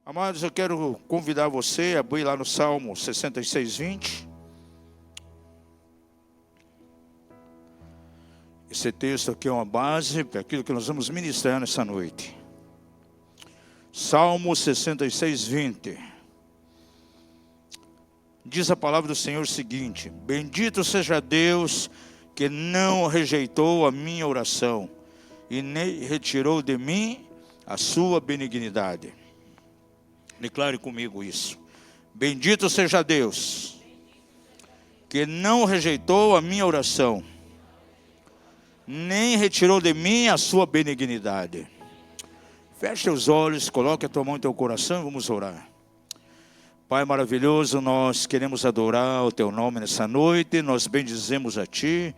Amados, eu quero convidar você a abrir lá no Salmo 66:20. Esse texto aqui é uma base para aquilo que nós vamos ministrar nessa noite. Salmo 66:20. Diz a palavra do Senhor o seguinte: Bendito seja Deus que não rejeitou a minha oração e nem retirou de mim a sua benignidade. Declare comigo isso. Bendito seja Deus que não rejeitou a minha oração, nem retirou de mim a sua benignidade. Feche os olhos, coloque a tua mão em teu coração e vamos orar. Pai maravilhoso, nós queremos adorar o teu nome nessa noite, nós bendizemos a ti.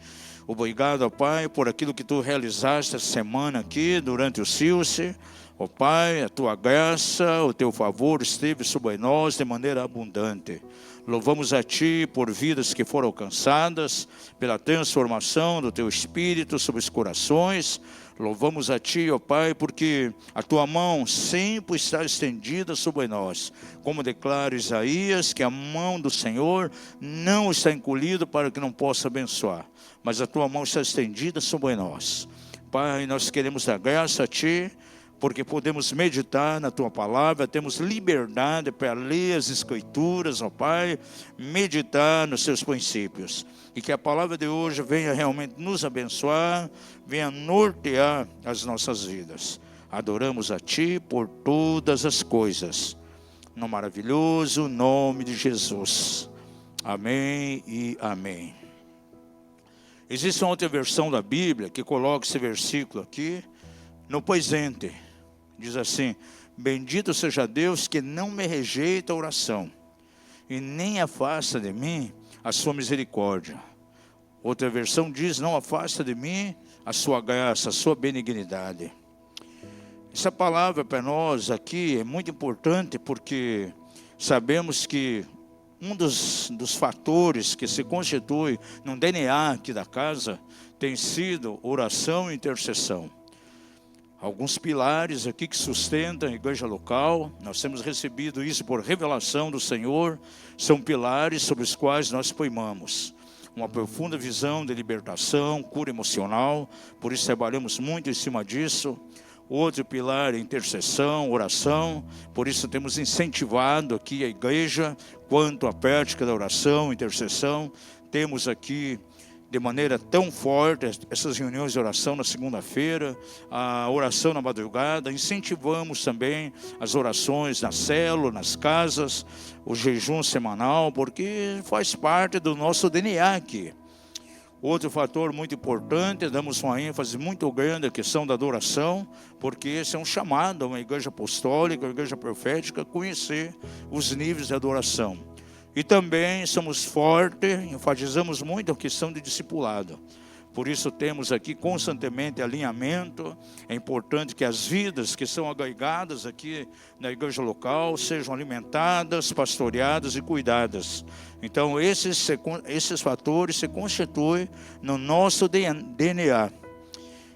Obrigado, ó Pai, por aquilo que tu realizaste essa semana aqui durante o Silce. Ó Pai, a tua graça, o teu favor esteve sobre nós de maneira abundante. Louvamos a ti por vidas que foram alcançadas, pela transformação do teu Espírito sobre os corações. Louvamos a ti, ó Pai, porque a tua mão sempre está estendida sobre nós. Como declara Isaías, que a mão do Senhor não está encolhida para que não possa abençoar, mas a tua mão está estendida sobre nós. Pai, nós queremos dar graça a ti, porque podemos meditar na tua palavra, temos liberdade para ler as escrituras, ó Pai, meditar nos seus princípios. E que a palavra de hoje venha realmente nos abençoar, venha nortear as nossas vidas. Adoramos a ti por todas as coisas, no maravilhoso nome de Jesus. Amém e amém. Existe uma outra versão da Bíblia que coloca esse versículo aqui no presente. Diz assim: Bendito seja Deus que não me rejeita a oração e nem afasta de mim a sua misericórdia. Outra versão diz: não afasta de mim a sua graça, a sua benignidade. Essa palavra para nós aqui é muito importante, porque sabemos que um dos fatores que se constitui no DNA aqui da casa tem sido oração e intercessão. Alguns pilares aqui que sustentam a igreja local, nós temos recebido isso por revelação do Senhor, são pilares sobre os quais nós primamos. Uma profunda visão de libertação, cura emocional, por isso trabalhamos muito em cima disso. Outro pilar é intercessão, oração, por isso temos incentivado aqui a igreja quanto à prática da oração, intercessão. Temos aqui de maneira tão forte essas reuniões de oração na segunda-feira, a oração na madrugada. Incentivamos também as orações na célula, nas casas, o jejum semanal, porque faz parte do nosso DNA aqui. Outro fator muito importante, damos uma ênfase muito grande à questão da adoração, porque esse é um chamado a uma igreja apostólica, uma igreja profética, conhecer os níveis de adoração. E também somos fortes, enfatizamos muito a questão de discipulado. Por isso temos aqui constantemente alinhamento. É importante que as vidas que são agregadas aqui na igreja local sejam alimentadas, pastoreadas e cuidadas. Então esses fatores se constituem no nosso DNA.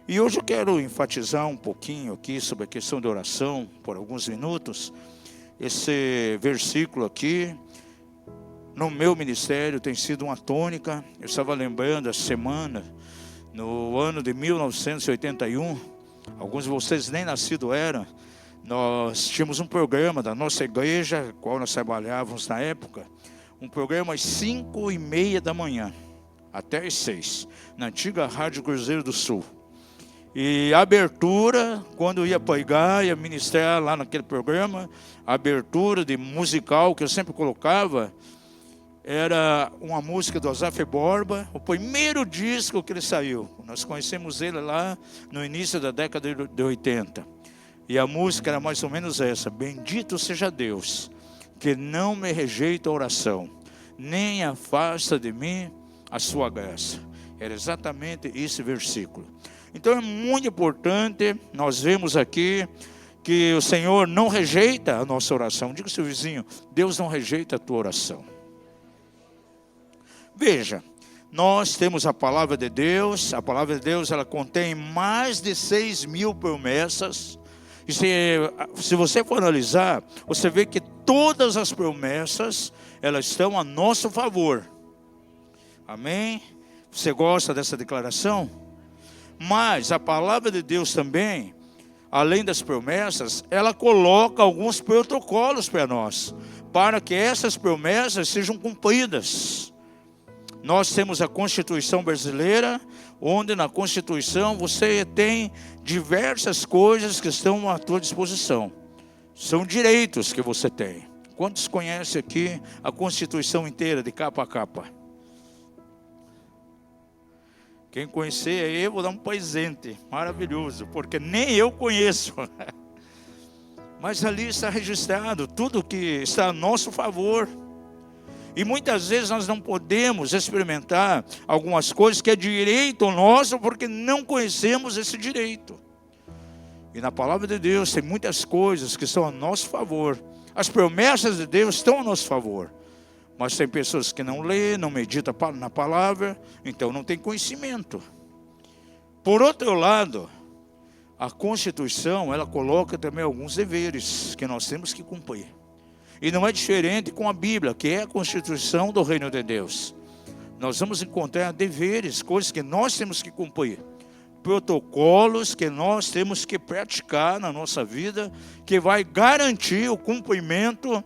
E hoje eu quero enfatizar um pouquinho aqui sobre a questão de oração, por alguns minutos. Esse versículo aqui, no meu ministério, tem sido uma tônica. Eu estava lembrando essa semana, no ano de 1981, alguns de vocês nem nascidos eram, nós tínhamos um programa da nossa igreja, qual nós trabalhávamos na época, um programa às 5:30 da manhã, até às 6, na antiga Rádio Cruzeiro do Sul. E a abertura, quando ia pregar, ia ministrar lá naquele programa, a abertura de musical que eu sempre colocava, era uma música do Azaf Borba, o primeiro disco que ele saiu. Nós conhecemos ele lá no início da década de 80. E a música era mais ou menos essa: Bendito seja Deus, que não me rejeita a oração, nem afasta de mim a sua graça. Era exatamente esse versículo. Então é muito importante, nós vemos aqui que o Senhor não rejeita a nossa oração. Diga ao seu vizinho: Deus não rejeita a tua oração. Veja, nós temos a palavra de Deus ela contém mais de 6.000 promessas E se você for analisar, você vê que todas as promessas, elas estão a nosso favor. Amém? Você gosta dessa declaração? Mas a palavra de Deus também, além das promessas, ela coloca alguns protocolos para nós, para que essas promessas sejam cumpridas. Nós temos a Constituição brasileira, onde na Constituição você tem diversas coisas que estão à tua disposição. São direitos que você tem. Quantos conhecem aqui a Constituição inteira, de capa a capa? Quem conhecer aí, eu vou dar um presente maravilhoso, porque nem eu conheço. Mas ali está registrado tudo que está a nosso favor. E muitas vezes nós não podemos experimentar algumas coisas que é direito nosso, porque não conhecemos esse direito. E na palavra de Deus tem muitas coisas que são a nosso favor. As promessas de Deus estão a nosso favor. Mas tem pessoas que não lê, não medita na palavra, então não tem conhecimento. Por outro lado, a Constituição, ela coloca também alguns deveres que nós temos que cumprir. E não é diferente com a Bíblia, que é a Constituição do Reino de Deus. Nós vamos encontrar deveres, coisas que nós temos que cumprir. Protocolos que nós temos que praticar na nossa vida, que vai garantir o cumprimento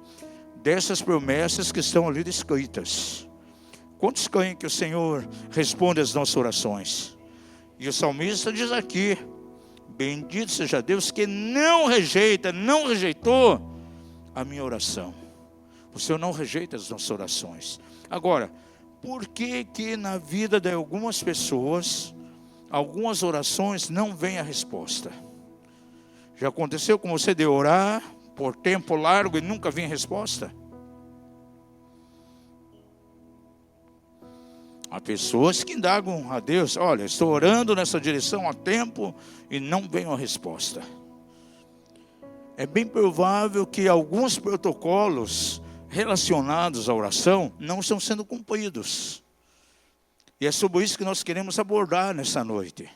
dessas promessas que estão ali descritas. Quantos creem que o Senhor responde às nossas orações? E o salmista diz aqui: bendito seja Deus que não rejeitou a minha oração. O Senhor não rejeita as nossas orações. Agora, por que que na vida de algumas pessoas, algumas orações não vem a resposta? Já aconteceu com você de orar por tempo largo e nunca vem resposta? Há pessoas que indagam a Deus: olha, estou orando nessa direção há tempo e não vem uma resposta. É bem provável que alguns protocolos relacionados à oração não estão sendo cumpridos. E é sobre isso que nós queremos abordar nessa noite.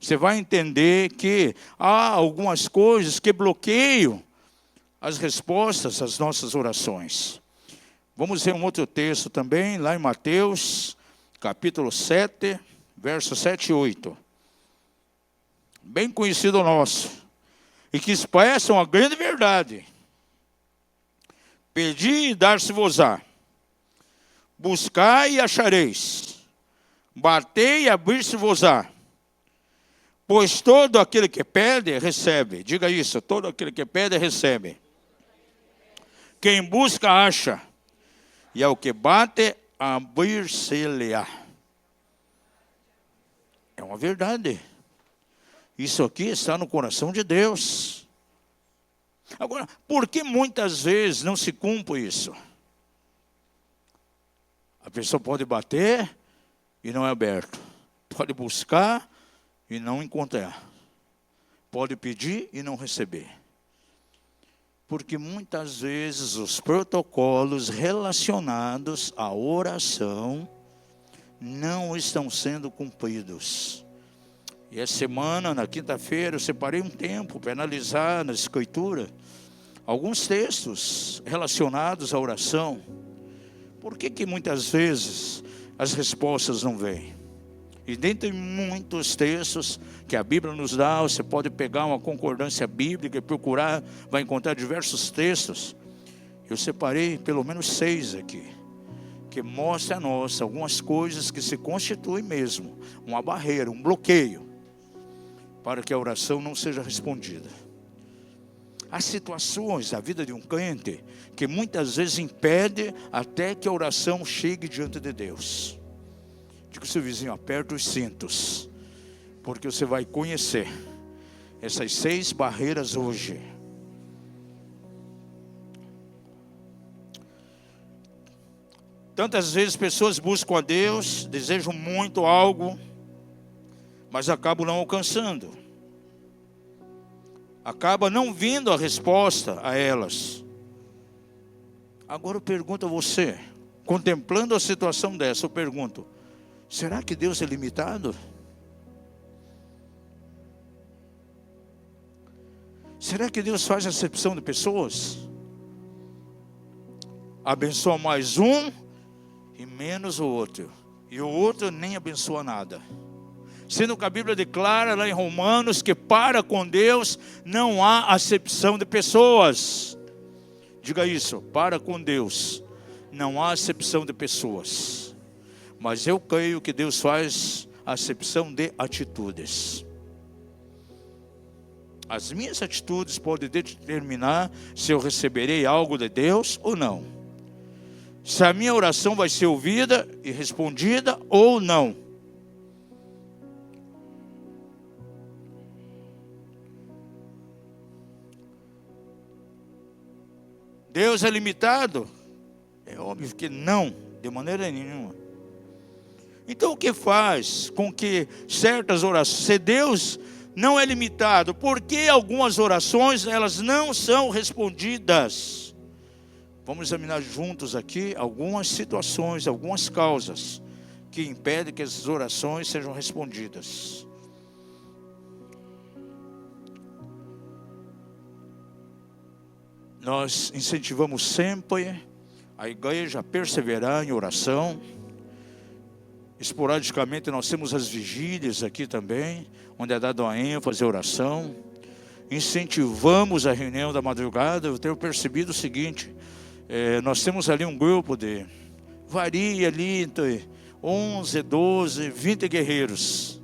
Você vai entender que há algumas coisas que bloqueiam as respostas às nossas orações. Vamos ver um outro texto também, lá em Mateus, capítulo 7, versos 7 e 8. Bem conhecido nosso. E que expressam a grande verdade. Pedi e dar-se-vos-á. Buscai e achareis. Batei e abrir-se-vos-á. Pois todo aquele que pede, recebe. Diga isso, todo aquele que pede, recebe. Quem busca, acha. E ao que bate, abrir-se-lhe-á. É uma verdade. Isso aqui está no coração de Deus. Agora, por que muitas vezes não se cumpre isso? A pessoa pode bater e não é aberto. Pode buscar e não encontrar. Pode pedir e não receber. Porque muitas vezes os protocolos relacionados à oração não estão sendo cumpridos. E essa semana, na quinta-feira, eu separei um tempo para analisar na Escritura alguns textos relacionados à oração. Por que que muitas vezes as respostas não vêm? E dentre muitos textos que a Bíblia nos dá, você pode pegar uma concordância bíblica e procurar, vai encontrar diversos textos. Eu separei pelo menos 6 aqui, que mostram a nós algumas coisas que se constituem mesmo uma barreira, um bloqueio, para que a oração não seja respondida. Há situações da vida de um crente que muitas vezes impede até que a oração chegue diante de Deus. Diga ao seu vizinho: aperta os cintos, porque você vai conhecer essas 6 barreiras hoje. Tantas vezes pessoas buscam a Deus, desejam muito algo, mas acabam não alcançando. Acaba não vindo a resposta a elas. Agora eu pergunto a você, contemplando a situação dessa, eu pergunto: será que Deus é limitado? Será que Deus faz acepção de pessoas? Abençoa mais um e menos o outro. E o outro nem abençoa nada. Sendo que a Bíblia declara lá em Romanos que para com Deus não há acepção de pessoas. Diga isso, para com Deus não há acepção de pessoas. Mas eu creio que Deus faz acepção de atitudes. As minhas atitudes podem determinar se eu receberei algo de Deus ou não. Se a minha oração vai ser ouvida e respondida ou não. Deus é limitado? É óbvio que não, de maneira nenhuma. Então o que faz com que certas orações, se Deus não é limitado, por que algumas orações elas não são respondidas? Vamos examinar juntos aqui algumas situações, algumas causas que impedem que essas orações sejam respondidas. Nós incentivamos sempre a igreja a perseverar em oração. Esporadicamente nós temos as vigílias aqui também, onde é dado a ênfase à oração. Incentivamos a reunião da madrugada. Eu tenho percebido o seguinte, nós temos ali um grupo de, varia ali entre 11, 12, 20 guerreiros.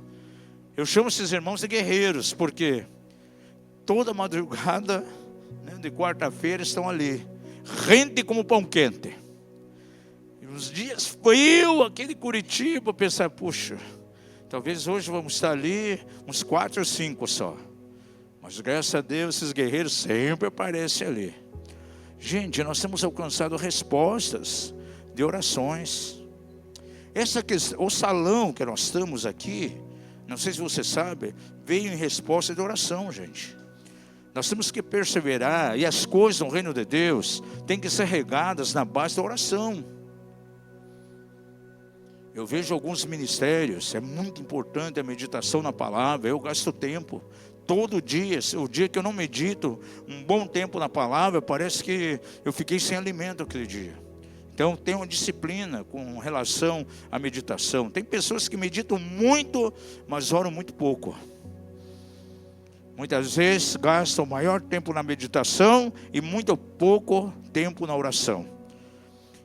Eu chamo esses irmãos de guerreiros, porque toda madrugada, de quarta-feira estão ali, rende como pão quente. E nos dias frios, aquele Curitiba, pensar, puxa, talvez hoje vamos estar ali uns 4 ou 5 só. Mas graças a Deus, esses guerreiros sempre aparecem ali. Gente, nós temos alcançado respostas de orações. Essa questão, o salão que nós estamos aqui, não sei se você sabe, veio em resposta de oração, gente. Nós temos que perseverar, e as coisas no reino de Deus têm que ser regadas na base da oração. Eu vejo alguns ministérios, é muito importante a meditação na palavra. Eu gasto tempo, todo dia, o dia que eu não medito um bom tempo na palavra, parece que eu fiquei sem alimento aquele dia. Então tem uma disciplina com relação à meditação. Tem pessoas que meditam muito, mas oram muito pouco. Muitas vezes gastam o maior tempo na meditação e muito pouco tempo na oração.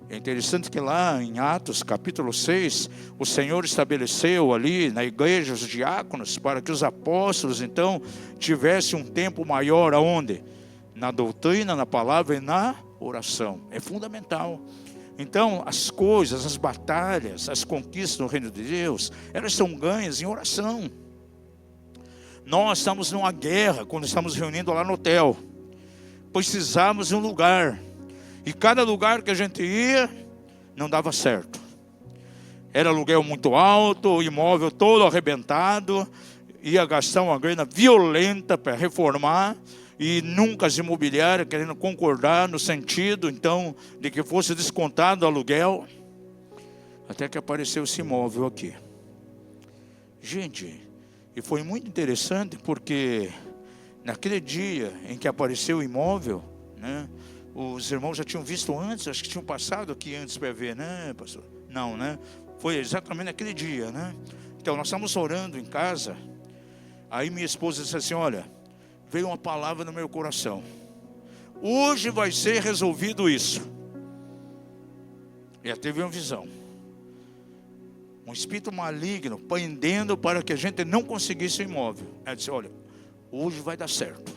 É interessante que lá em Atos capítulo 6, o Senhor estabeleceu ali na igreja os diáconos para que os apóstolos então tivessem um tempo maior aonde? Na doutrina, na palavra e na oração. É fundamental. Então as coisas, as batalhas, as conquistas no reino de Deus, elas são ganhas em oração. Nós estamos numa guerra quando estamos reunindo lá no hotel. Precisávamos de um lugar. E cada lugar que a gente ia, não dava certo. Era aluguel muito alto, o imóvel todo arrebentado. Ia gastar uma grana violenta para reformar. E nunca as imobiliárias querendo concordar no sentido, então, de que fosse descontado o aluguel. Até que apareceu esse imóvel aqui. Gente, e foi muito interessante porque naquele dia em que apareceu o imóvel, né, os irmãos já tinham visto antes, acho que tinham passado aqui antes para ver, né, pastor? Não, né? Foi exatamente naquele dia, né? Então nós estávamos orando em casa, aí minha esposa disse assim, olha, veio uma palavra no meu coração. Hoje vai ser resolvido isso. E ela teve uma visão. Um espírito maligno pendendo para que a gente não conseguisse o imóvel. Ela disse, olha, hoje vai dar certo.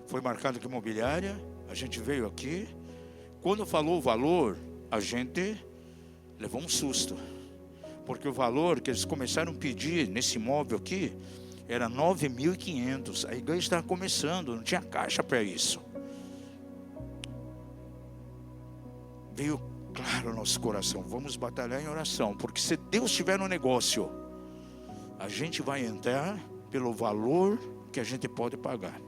Foi marcado que imobiliária, a gente veio aqui. Quando falou o valor, a gente levou um susto. Porque o valor que eles começaram a pedir nesse imóvel aqui era 9.500. A igreja estava começando, não tinha caixa para isso. Veio claro o nosso coração, vamos batalhar em oração, porque se Deus estiver no negócio, a gente vai entrar pelo valor que a gente pode pagar.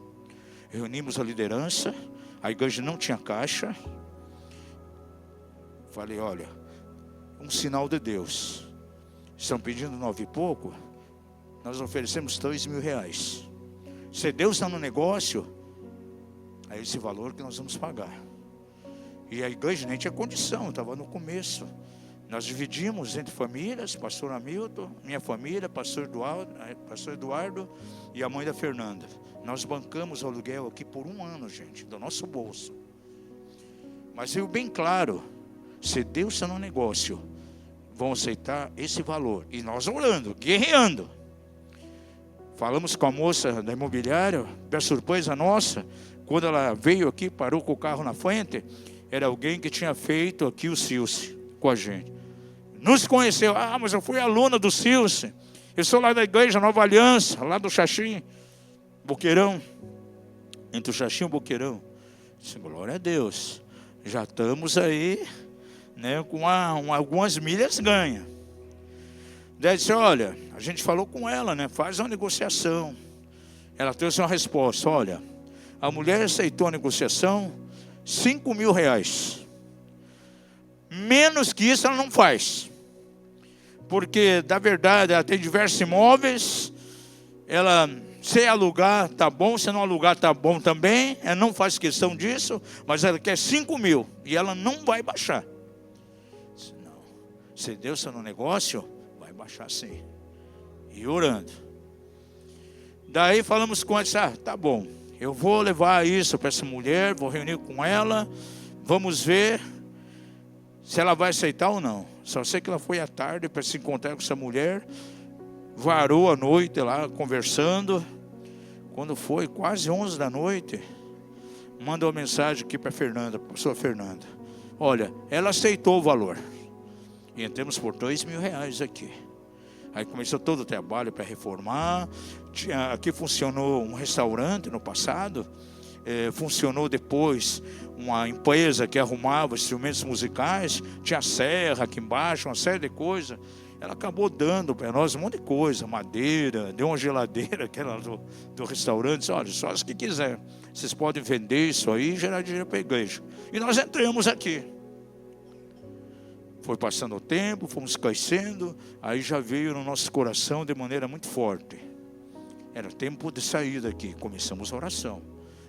Reunimos a liderança, a igreja não tinha caixa. Falei, olha, um sinal de Deus. Estão pedindo 9 e pouco, nós oferecemos R$3.000. Se Deus está no negócio, é esse valor que nós vamos pagar. E a igreja nem tinha condição, estava no começo. Nós dividimos entre famílias, pastor Hamilton, minha família, pastor Eduardo e a mãe da Fernanda. Nós bancamos o aluguel aqui por 1 ano, gente, do nosso bolso. Mas veio bem claro, se Deus está no negócio, vão aceitar esse valor. E nós orando, guerreando. Falamos com a moça da imobiliária, para surpresa nossa, quando ela veio aqui, parou com o carro na frente, era alguém que tinha feito aqui o Silce com a gente. Nos conheceu, mas eu fui aluna do Silce, eu sou lá da igreja Nova Aliança, lá do Xaxim, Boqueirão, entre o Xaxim e o Boqueirão. Disse, glória a Deus, já estamos aí, né, com algumas milhas ganha. Daí disse, olha, a gente falou com ela, né, faz uma negociação. Ela trouxe uma resposta, olha, a mulher aceitou a negociação, R$5.000. Menos que isso ela não faz. Porque, da verdade, ela tem diversos imóveis. Ela, se alugar, tá bom. Se não alugar, tá bom também. Ela não faz questão disso. Mas ela quer 5.000. E ela não vai baixar. Não. Se Deus está no negócio, vai baixar sim. E orando. Daí falamos com ela, tá bom. Eu vou levar isso para essa mulher, vou reunir com ela, vamos ver se ela vai aceitar ou não. Só sei que ela foi à tarde para se encontrar com essa mulher, varou a noite lá conversando. Quando foi quase 11 da noite, mandou uma mensagem aqui para a Fernanda, para a sua Fernanda. Olha, ela aceitou o valor. E entramos por R$2.000 aqui. Aí começou todo o trabalho para reformar. Aqui funcionou um restaurante no passado. Funcionou depois uma empresa que arrumava instrumentos musicais. Tinha serra aqui embaixo, uma série de coisas. Ela acabou dando para nós um monte de coisa. Madeira, deu uma geladeira que era do restaurante. Disse, olha, só se que quiser. Vocês podem vender isso aí e gerar dinheiro para a igreja. E nós entramos aqui. Foi passando o tempo, fomos crescendo, aí já veio no nosso coração de maneira muito forte. Era tempo de sair daqui, começamos a oração.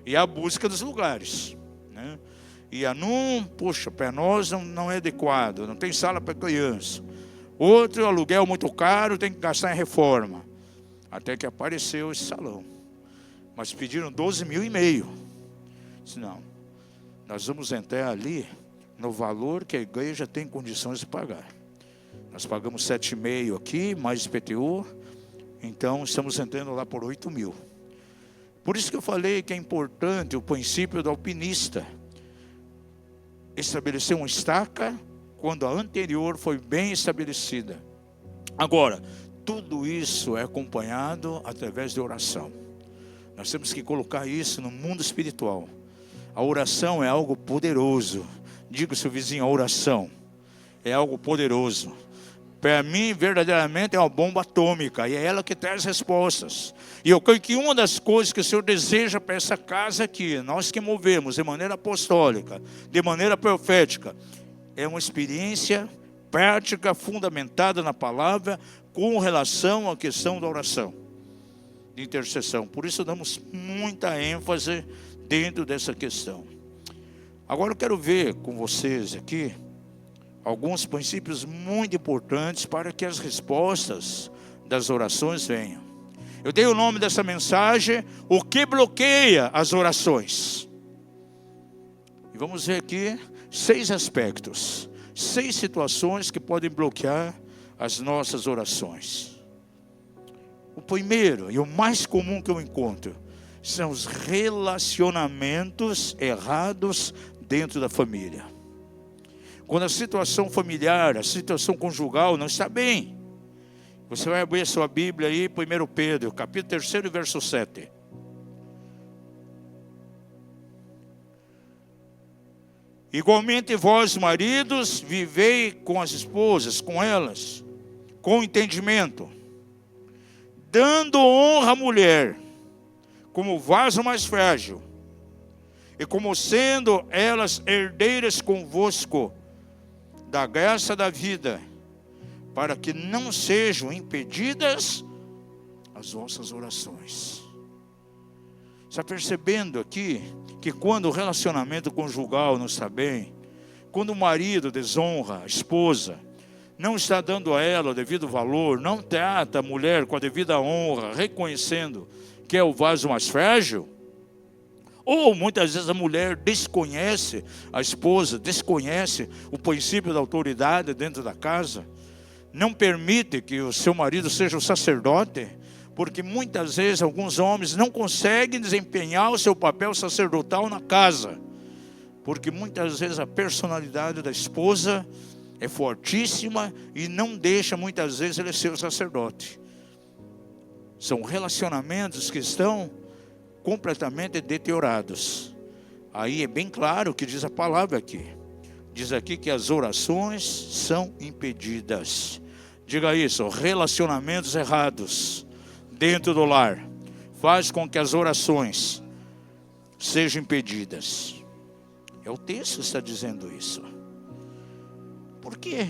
E a busca dos lugares, né? E poxa, para nós não é adequado, não tem sala para criança. Outro aluguel muito caro, tem que gastar em reforma. Até que apareceu esse salão. Mas pediram 12.500. Disse, não, nós vamos entrar ali no valor que a igreja tem condições de pagar. Nós pagamos 7,5 aqui, mais IPTU, então estamos entrando lá por 8.000. Por isso que eu falei que é importante o princípio do alpinista. Estabelecer uma estaca quando a anterior foi bem estabelecida. Agora, tudo isso é acompanhado através de oração. Nós temos que colocar isso no mundo espiritual. A oração é algo poderoso. Diga ao seu vizinho, a oração é algo poderoso. Para mim, verdadeiramente, é uma bomba atômica. E é ela que traz respostas. E eu creio que uma das coisas que o Senhor deseja para essa casa aqui, nós que movemos de maneira apostólica, de maneira profética, é uma experiência prática, fundamentada na palavra, com relação à questão da oração, de intercessão. Por isso damos muita ênfase dentro dessa questão. Agora eu quero ver com vocês aqui alguns princípios muito importantes para que as respostas das orações venham. Eu dei o nome dessa mensagem, o que bloqueia as orações. E vamos ver aqui 6 aspectos, 6 situações que podem bloquear as nossas orações. O primeiro e o mais comum que eu encontro são os relacionamentos errados dentro da família. Quando a situação familiar, a situação conjugal não está bem, você vai abrir a sua Bíblia aí, 1 Pedro, capítulo 3, verso 7. Igualmente vós, maridos, vivei com as esposas, com elas, com entendimento, dando honra à mulher, como vaso mais frágil, e como sendo elas herdeiras convosco da graça da vida, para que não sejam impedidas as vossas orações. Está percebendo aqui que quando o relacionamento conjugal não está bem, quando o marido desonra a esposa, não está dando a ela o devido valor, não trata a mulher com a devida honra, reconhecendo que é o vaso mais frágil, ou muitas vezes a mulher desconhece, a esposa desconhece o princípio da autoridade dentro da casa, não permite que o seu marido seja o sacerdote, porque muitas vezes alguns homens não conseguem desempenhar o seu papel sacerdotal na casa, porque muitas vezes a personalidade da esposa é fortíssima e não deixa muitas vezes ele ser o sacerdote. São relacionamentos que estão completamente deteriorados. Aí é bem claro o que diz a palavra aqui. Diz aqui que as orações são impedidas. Diga isso, relacionamentos errados dentro do lar faz com que as orações sejam impedidas. É o texto que está dizendo isso. Porque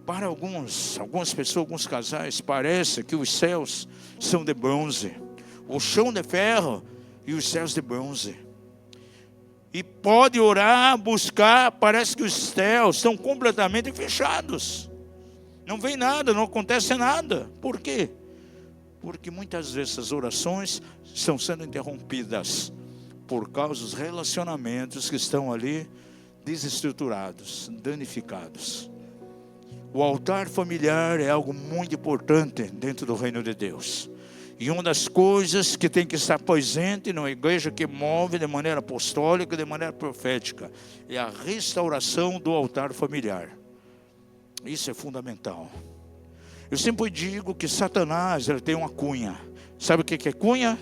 para algumas pessoas, alguns casais, parece que os céus são de bronze, o chão de ferro e os céus de bronze. E pode orar, buscar, parece que os céus estão completamente fechados. Não vem nada, não acontece nada. Por quê? Porque muitas vezes as orações estão sendo interrompidas por causa dos relacionamentos que estão ali desestruturados, danificados. O altar familiar é algo muito importante dentro do reino de Deus. E uma das coisas que tem que estar presente na igreja que move de maneira apostólica, de maneira profética, é a restauração do altar familiar. Isso é fundamental. Eu sempre digo que Satanás ele tem uma cunha. Sabe o que é cunha?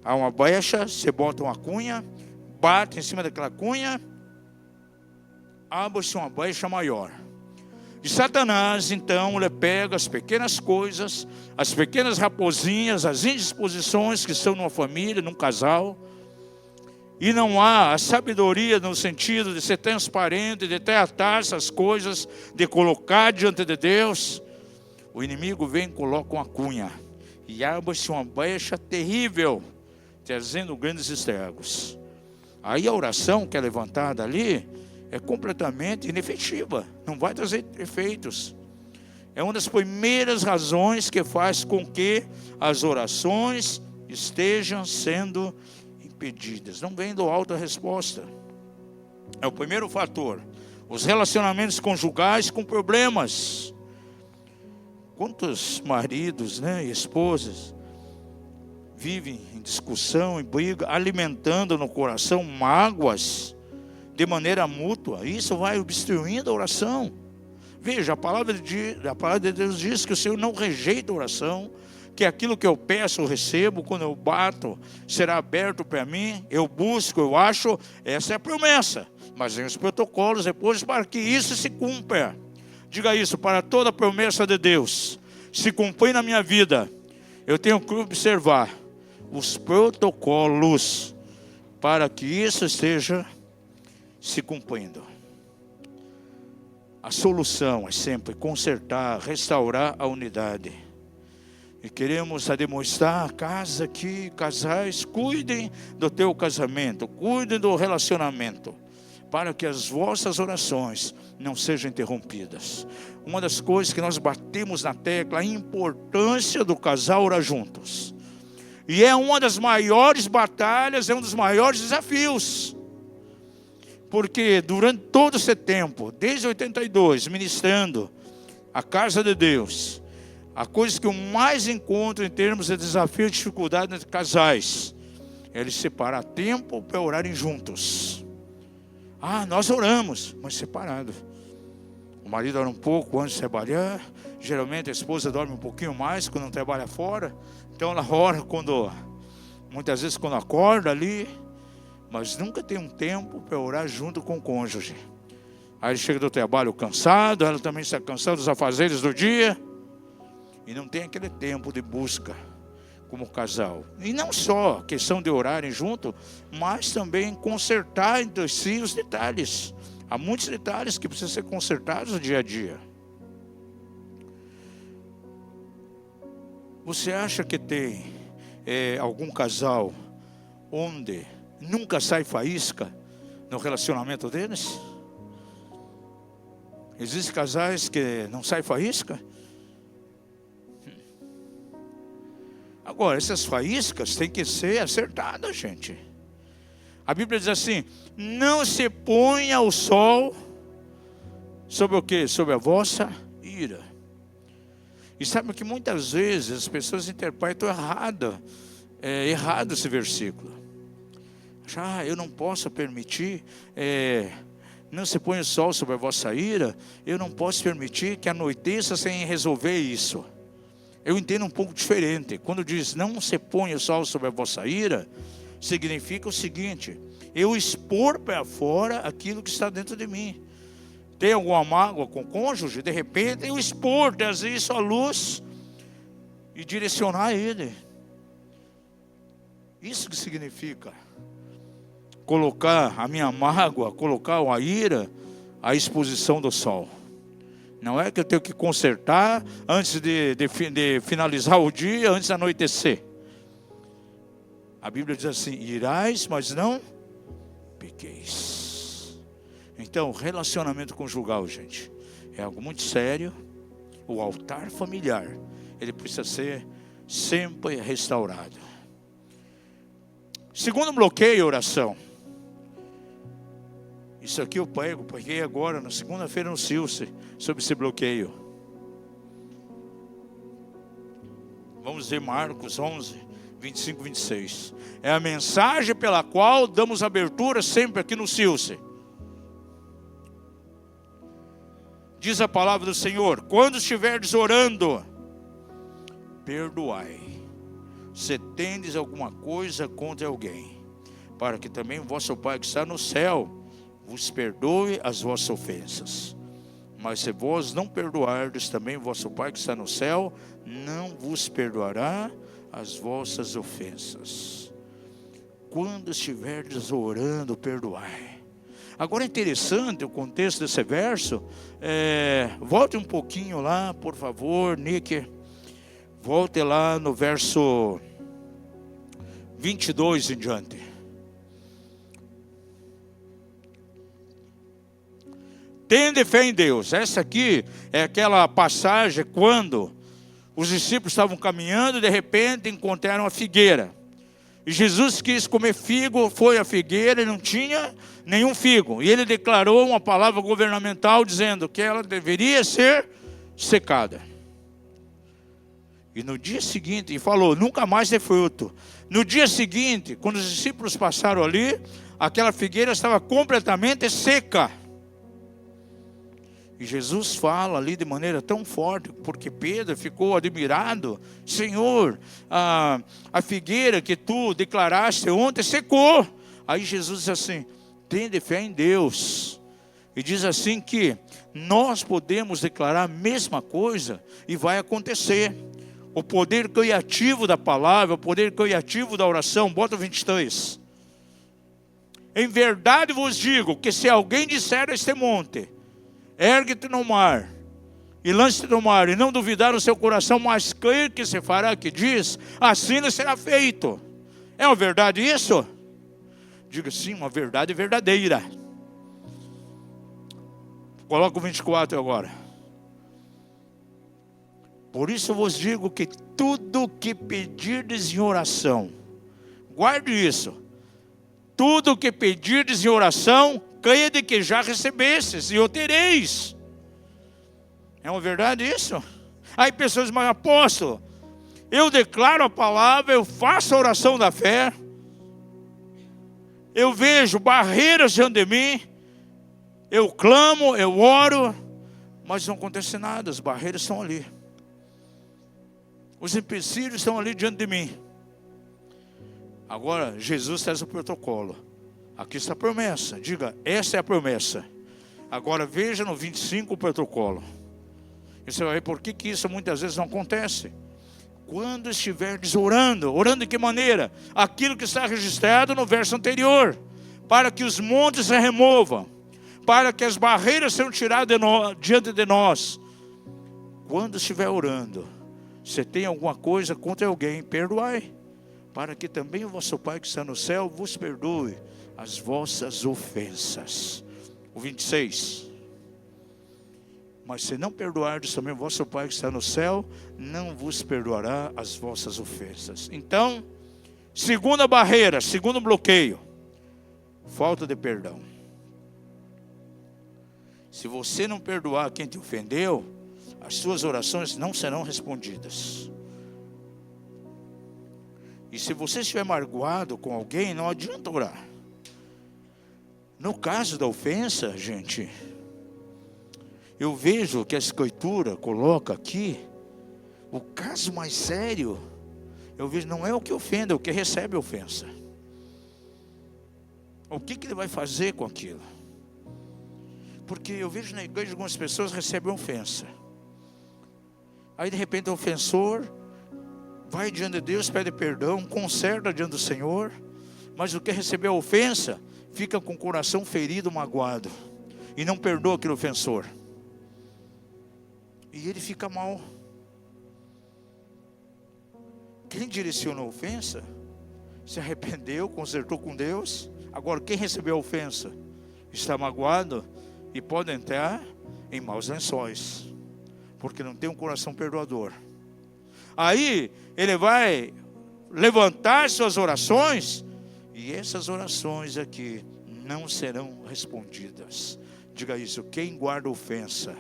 Há uma brecha, você bota uma cunha, bate em cima daquela cunha, abre-se uma brecha maior. E Satanás, então, ele pega as pequenas coisas, as pequenas raposinhas, as indisposições que estão numa família, num casal, e não há a sabedoria no sentido de ser transparente, de tratar essas coisas, de colocar diante de Deus. O inimigo vem e coloca uma cunha, e abre-se uma brecha terrível, trazendo grandes estragos. Aí a oração que é levantada ali é completamente inefetiva, não vai trazer efeitos. É uma das primeiras razões que faz com que as orações estejam sendo impedidas. Não vem do alto a resposta. É o primeiro fator. Os relacionamentos conjugais com problemas. Quantos maridos, e esposas vivem em discussão, em briga, alimentando no coração mágoas de maneira mútua? Isso vai obstruindo a oração. Veja, a palavra de Deus diz que o Senhor não rejeita a oração, que aquilo que eu peço eu recebo, quando eu bato será aberto para mim, eu busco, eu acho. Essa é a promessa, mas tem os protocolos depois para que isso se cumpra. Diga isso, para toda a promessa de Deus se cumprir na minha vida, eu tenho que observar os protocolos para que isso esteja se cumprindo. A solução é sempre consertar, restaurar a unidade. E queremos demonstrar a casa que casais cuidem do teu casamento, cuidem do relacionamento, para que as vossas orações não sejam interrompidas. Uma das coisas que nós batemos na tecla, a importância do casal orar juntos. E é uma das maiores batalhas, é um dos maiores desafios. Porque durante todo esse tempo, desde 82, ministrando a casa de Deus, a coisa que eu mais encontro em termos de desafio e dificuldade entre casais, é eles separar tempo para orarem juntos. Nós oramos, mas separado. O marido ora um pouco antes de trabalhar, geralmente a esposa dorme um pouquinho mais quando não trabalha fora, então ela ora muitas vezes quando acorda ali, mas nunca tem um tempo para orar junto com o cônjuge. Aí ele chega do trabalho cansado, ela também está cansada dos afazeres do dia, e não tem aquele tempo de busca como casal. E não só a questão de orarem junto, mas também consertar entre si os detalhes. Há muitos detalhes que precisam ser consertados no dia a dia. Você acha que tem algum casal onde nunca sai faísca no relacionamento deles? Existem casais que não saem faísca? Agora, essas faíscas têm que ser acertadas, gente. A Bíblia diz assim: não se ponha o sol sobre o quê? Sobre a vossa ira. E sabe que muitas vezes as pessoas interpretam errado esse versículo. Eu não posso permitir, não se põe o sol sobre a vossa ira, eu não posso permitir que anoiteça sem resolver isso. Eu entendo um pouco diferente. Quando diz não se põe o sol sobre a vossa ira, significa o seguinte: eu expor para fora aquilo que está dentro de mim. Tem alguma mágoa com o cônjuge, de repente eu expor, trazer isso à luz e direcionar ele. Isso que significa colocar a minha mágoa, colocar a ira à exposição do sol. Não é que eu tenho que consertar antes de finalizar o dia, antes de anoitecer. A Bíblia diz assim: irais, mas não pequeis. Então, relacionamento conjugal, gente, é algo muito sério. O altar familiar, ele precisa ser sempre restaurado. Segundo bloqueio, oração. Isso aqui eu peguei agora, na segunda-feira no Silce, sobre esse bloqueio. Vamos ver Marcos 11, 25, 26. É a mensagem pela qual damos abertura sempre aqui no Silce. Diz a palavra do Senhor: quando estiverdes orando, perdoai, se tendes alguma coisa contra alguém, para que também o vosso Pai que está no céu vos perdoe as vossas ofensas. Mas se vós não perdoardes, também o vosso Pai que está no céu não vos perdoará as vossas ofensas. Quando estiverdes orando, perdoai. Agora é interessante o contexto desse verso. Volte um pouquinho lá, por favor, Nick. Volte lá no verso 22 em diante. Tende fé em Deus. Essa aqui é aquela passagem quando os discípulos estavam caminhando e de repente encontraram a figueira. E Jesus quis comer figo, foi à figueira e não tinha nenhum figo. E ele declarou uma palavra governamental dizendo que ela deveria ser secada. E no dia seguinte, e falou, nunca mais dê fruto. No dia seguinte, quando os discípulos passaram ali, aquela figueira estava completamente seca. E Jesus fala ali de maneira tão forte, porque Pedro ficou admirado. Senhor, a figueira que tu declaraste ontem secou. Aí Jesus diz assim, tende fé em Deus. E diz assim que nós podemos declarar a mesma coisa e vai acontecer. O poder criativo da palavra, o poder criativo da oração. Bota o 23. Em verdade vos digo que se alguém disser a este monte, ergue-te no mar, e lance-te no mar, e não duvidar no seu coração, mas crer que se fará, que diz, assim lhe será feito. É uma verdade isso? Diga sim, uma verdade verdadeira. Coloca o 24 agora. Por isso vos digo que tudo que pedirdes em oração, guarde isso, tudo que pedirdes em oração, crede que já recebestes e o tereis. É uma verdade isso? Aí pessoas dizem, mas apóstolo, eu declaro a palavra, eu faço a oração da fé, eu vejo barreiras diante de mim, eu clamo, eu oro, mas não acontece nada, as barreiras estão ali. Os empecilhos estão ali diante de mim. Agora, Jesus traz o protocolo. Aqui está a promessa. Diga, essa é a promessa. Agora veja no 25 o protocolo. E você vai ver por que isso muitas vezes não acontece. Quando estiverdes orando, orando de que maneira? Aquilo que está registrado no verso anterior. Para que os montes se removam. Para que as barreiras sejam tiradas diante de nós. Quando estiver orando, você tem alguma coisa contra alguém, perdoai. para que também o vosso Pai que está no céu vos perdoe as vossas ofensas. O 26. Mas se não perdoardes também o vosso Pai que está no céu, não vos perdoará as vossas ofensas. Então, segunda barreira, segundo bloqueio, falta de perdão. Se você não perdoar quem te ofendeu, as suas orações não serão respondidas. E se você estiver magoado com alguém, não adianta orar. No caso da ofensa, gente, eu vejo que a Escritura coloca aqui, o caso mais sério, eu vejo, não é o que ofende, é o que recebe a ofensa. O que ele vai fazer com aquilo? Porque eu vejo na igreja algumas pessoas recebem ofensa. Aí de repente o ofensor vai diante de Deus, pede perdão, conserta diante do Senhor, mas o que recebeu a ofensa, fica com o coração ferido, magoado, e não perdoa aquele ofensor. E ele fica mal. Quem direcionou a ofensa, se arrependeu, consertou com Deus. Agora quem recebeu a ofensa, está magoado e pode entrar em maus lençóis, porque não tem um coração perdoador. Aí ele vai levantar suas orações, e essas orações aqui não serão respondidas. Diga isso: quem guarda ofensa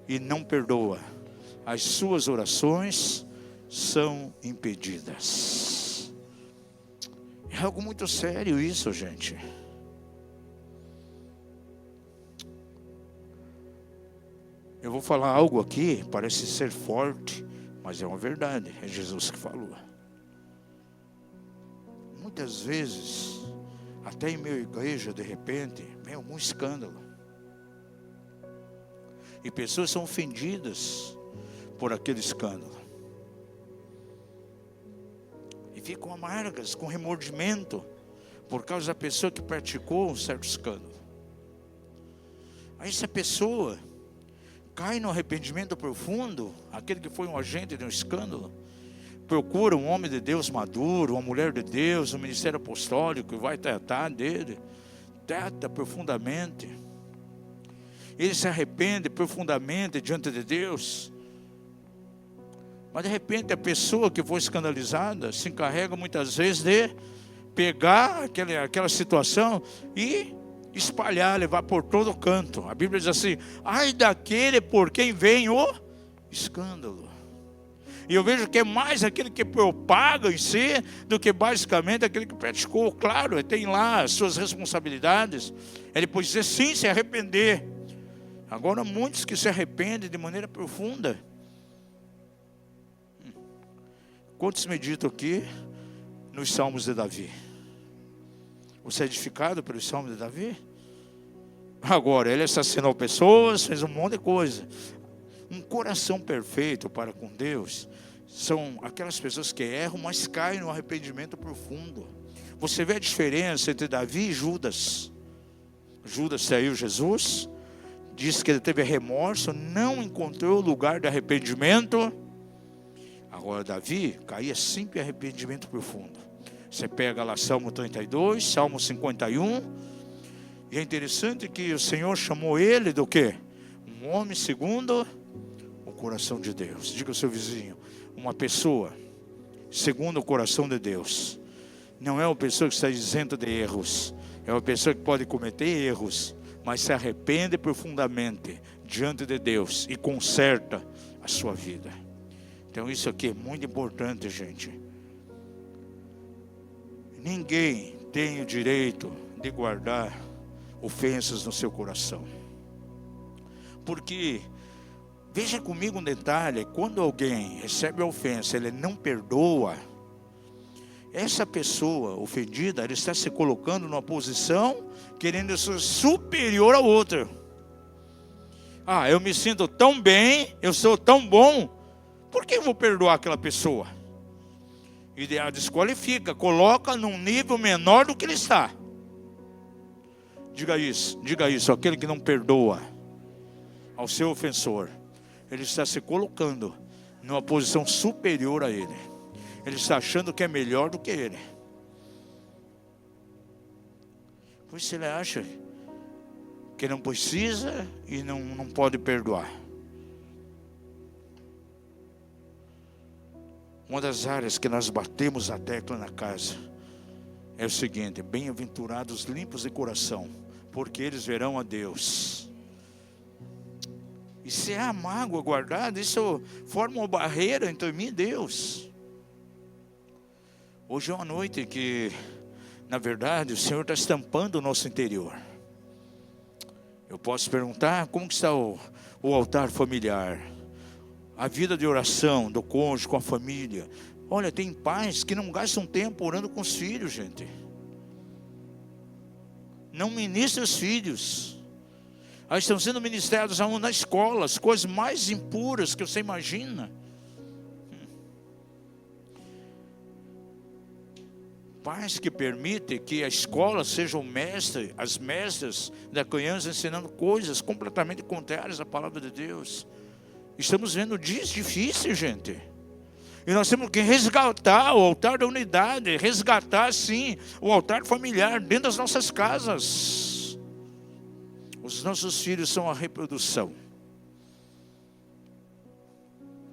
e não perdoa, as suas orações são impedidas. É algo muito sério isso, gente. Eu vou falar algo aqui, parece ser forte, mas é uma verdade, é Jesus que falou. Muitas vezes, até em minha igreja, de repente, vem algum escândalo. E pessoas são ofendidas por aquele escândalo. E ficam amargas, com remordimento, por causa da pessoa que praticou um certo escândalo. Aí essa pessoa cai no arrependimento profundo, aquele que foi um agente de um escândalo, procura um homem de Deus maduro, uma mulher de Deus, um ministério apostólico, que vai tratar dele, trata profundamente. Ele se arrepende profundamente diante de Deus. Mas de repente a pessoa que foi escandalizada se encarrega muitas vezes de pegar aquela situação e espalhar, levar por todo canto. A Bíblia diz assim: ai daquele por quem vem o escândalo. E eu vejo que é mais aquele que propaga em si do que basicamente aquele que praticou. Claro, ele tem lá as suas responsabilidades. Ele pode dizer sim, se arrepender. Agora muitos que se arrependem de maneira profunda. Quantos meditam aqui nos Salmos de Davi? Você é edificado pelos Salmos de Davi? Agora, ele assassinou pessoas, fez um monte de coisa. Um coração perfeito para com Deus são aquelas pessoas que erram, mas caem no arrependimento profundo. Você vê a diferença entre Davi e Judas. Judas traiu Jesus, disse que ele teve remorso, não encontrou lugar de arrependimento. Agora Davi caía sempre em arrependimento profundo. Você pega lá Salmo 32, Salmo 51. E é interessante que o Senhor chamou ele do quê? Um homem segundo o coração de Deus. Diga ao seu vizinho: uma pessoa segundo o coração de Deus. Não é uma pessoa que está isenta de erros. É uma pessoa que pode cometer erros, mas se arrepende profundamente diante de Deus e conserta a sua vida. Então isso aqui é muito importante, gente. Ninguém tem o direito de guardar ofensas no seu coração. Porque, veja comigo um detalhe: quando alguém recebe a ofensa, ele não perdoa, essa pessoa ofendida, ela está se colocando numa posição querendo ser superior ao outro. Ah, eu me sinto tão bem, eu sou tão bom, por que eu vou perdoar aquela pessoa? E a desqualifica, coloca num nível menor do que ele está. Diga isso, aquele que não perdoa ao seu ofensor, ele está se colocando numa posição superior a ele. Ele está achando que é melhor do que ele. Por isso ele acha que não precisa e não pode perdoar. Uma das áreas que nós batemos a tecla na casa é o seguinte: bem-aventurados limpos de coração, porque eles verão a Deus. E se há mágoa guardada, isso forma uma barreira entre mim e Deus. Hoje é uma noite que, na verdade, o Senhor está estampando o nosso interior. Eu posso perguntar como que está o altar familiar, a vida de oração do cônjuge com a família. Olha, tem pais que não gastam tempo orando com os filhos, gente. Não ministram os filhos. Aí estão sendo ministrados na escola, as coisas mais impuras que você imagina. Pais que permitem que a escola seja o mestre, as mestras da criança ensinando coisas completamente contrárias à palavra de Deus. Estamos vendo dias difíceis, gente. E nós temos que resgatar o altar da unidade, resgatar sim o altar familiar dentro das nossas casas. Os nossos filhos são a reprodução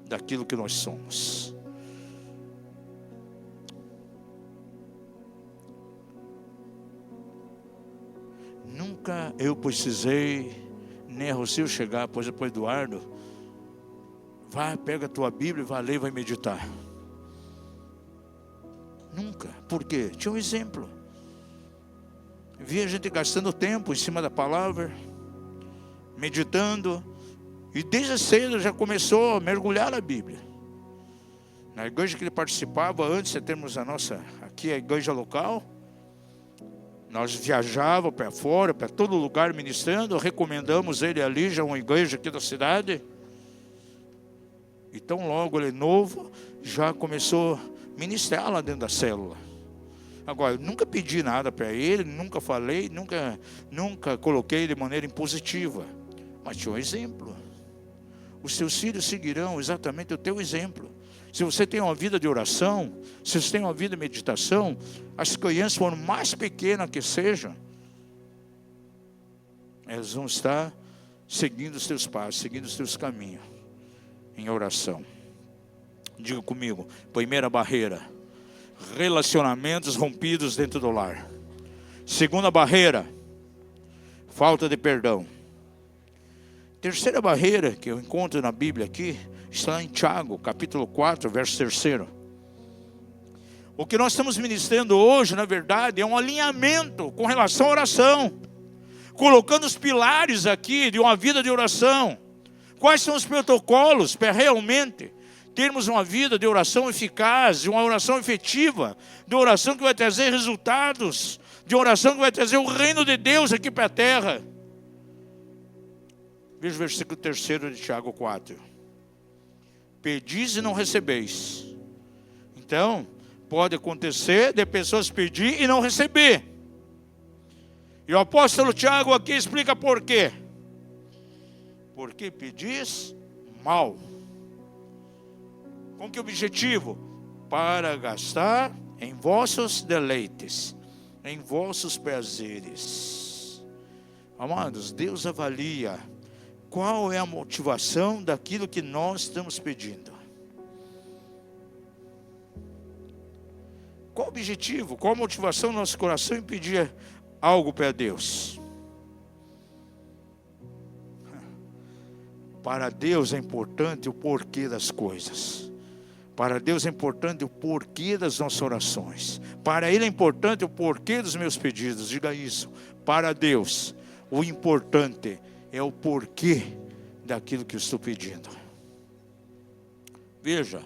daquilo que nós somos. Nunca eu precisei, nem a Rocio chegar, pois depois Eduardo, vai, pega a tua Bíblia, vai ler e vai meditar. Nunca. Por quê? Tinha um exemplo. Via a gente gastando tempo em cima da palavra, meditando, e desde cedo já começou a mergulhar na Bíblia. Na igreja que ele participava, antes de termos aqui a igreja local, nós viajávamos para fora, para todo lugar ministrando, recomendamos ele ali, já uma igreja aqui da cidade. Então logo ele novo, já começou a ministrar lá dentro da célula. Agora, eu nunca pedi nada para ele, nunca falei, nunca coloquei de maneira impositiva. Mas tinha um exemplo. Os seus filhos seguirão exatamente o teu exemplo. Se você tem uma vida de oração, se você tem uma vida de meditação, as crianças, por mais pequenas que sejam, elas vão estar seguindo os teus passos, seguindo os teus caminhos, em oração. Diga comigo, primeira barreira: relacionamentos rompidos dentro do lar. Segunda barreira: falta de perdão. Terceira barreira que eu encontro na Bíblia aqui está em Tiago, capítulo 4, verso 3. O que nós estamos ministrando hoje, na verdade, é um alinhamento com relação à oração, colocando os pilares aqui de uma vida de oração. Quais são os protocolos para realmente termos uma vida de oração eficaz, de uma oração efetiva, de oração que vai trazer resultados, de oração que vai trazer o reino de Deus aqui para a terra? Veja o versículo 3 de Tiago 4. Pedis e não recebeis. Então, pode acontecer de pessoas pedir e não receber. E o apóstolo Tiago aqui explica por quê. Porque pedis mal. Com que objetivo? Para gastar em vossos deleites, em vossos prazeres. Amados, Deus avalia qual é a motivação daquilo que nós estamos pedindo. Qual o objetivo, qual a motivação do nosso coração em pedir algo para Deus? Para Deus é importante o porquê das coisas. Para Deus é importante o porquê das nossas orações. Para Ele é importante o porquê dos meus pedidos. Diga isso. Para Deus, o importante é o porquê daquilo que eu estou pedindo. Veja,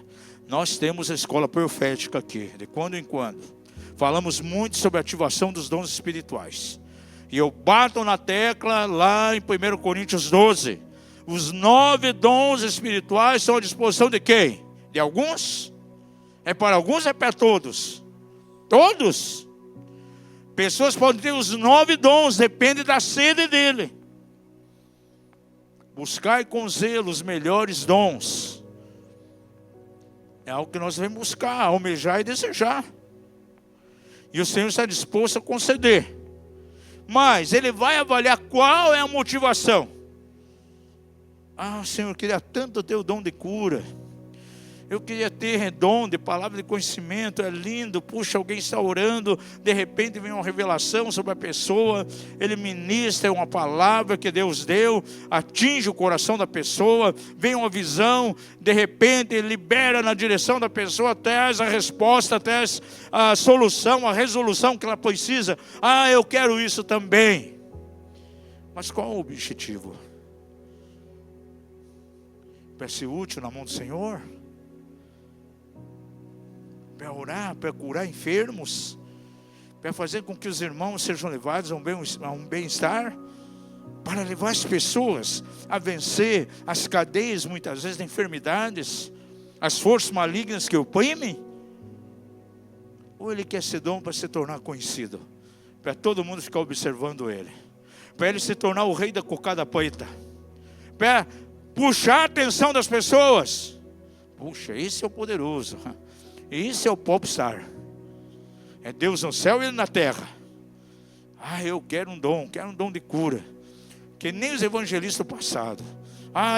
nós temos a escola profética aqui, de quando em quando. Falamos muito sobre a ativação dos dons espirituais. E eu bato na tecla lá em 1 Coríntios 12. Os 9 dons espirituais são à disposição de quem? De alguns? É para alguns, é para todos? Todos? Pessoas podem ter os 9 dons, depende da sede dele. Buscai com zelo os melhores dons. É algo que nós devemos buscar, almejar e desejar. E o Senhor está disposto a conceder. Mas Ele vai avaliar qual é a motivação. Senhor, eu queria tanto ter o dom de cura. Eu queria ter dom de palavra de conhecimento, é lindo. Puxa, alguém está orando, de repente vem uma revelação sobre a pessoa, ele ministra uma palavra que Deus deu, atinge o coração da pessoa, vem uma visão, de repente libera na direção da pessoa, traz a resposta, traz a solução, a resolução que ela precisa. Eu quero isso também. Mas qual é o objetivo? Para ser útil na mão do Senhor? Para orar, para curar enfermos, para fazer com que os irmãos sejam levados a um bem-estar, para levar as pessoas a vencer as cadeias, muitas vezes, de enfermidades, as forças malignas que oprimem? Ou Ele quer ser dom para se tornar conhecido, para todo mundo ficar observando Ele, para Ele se tornar o rei da cocada preta, para puxar a atenção das pessoas? Puxa, esse é o poderoso, esse é o popstar. É Deus no céu e na terra. Eu quero um dom de cura, que nem os evangelistas passados.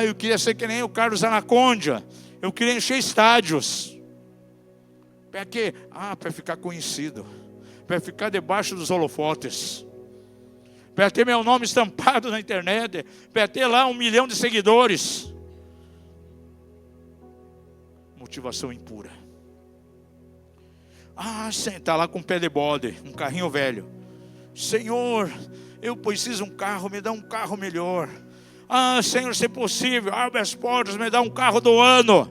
Eu queria ser que nem o Carlos Anacondia. Eu queria encher estádios. Para quê? Para ficar conhecido, para ficar debaixo dos holofotes, para ter meu nome estampado na internet, para ter lá 1 milhão de seguidores. Motivação impura. Sentar lá com um pé de bode, um carrinho velho. Senhor, eu preciso de um carro, me dá um carro melhor. Senhor, se possível, abre as portas, me dá um carro do ano.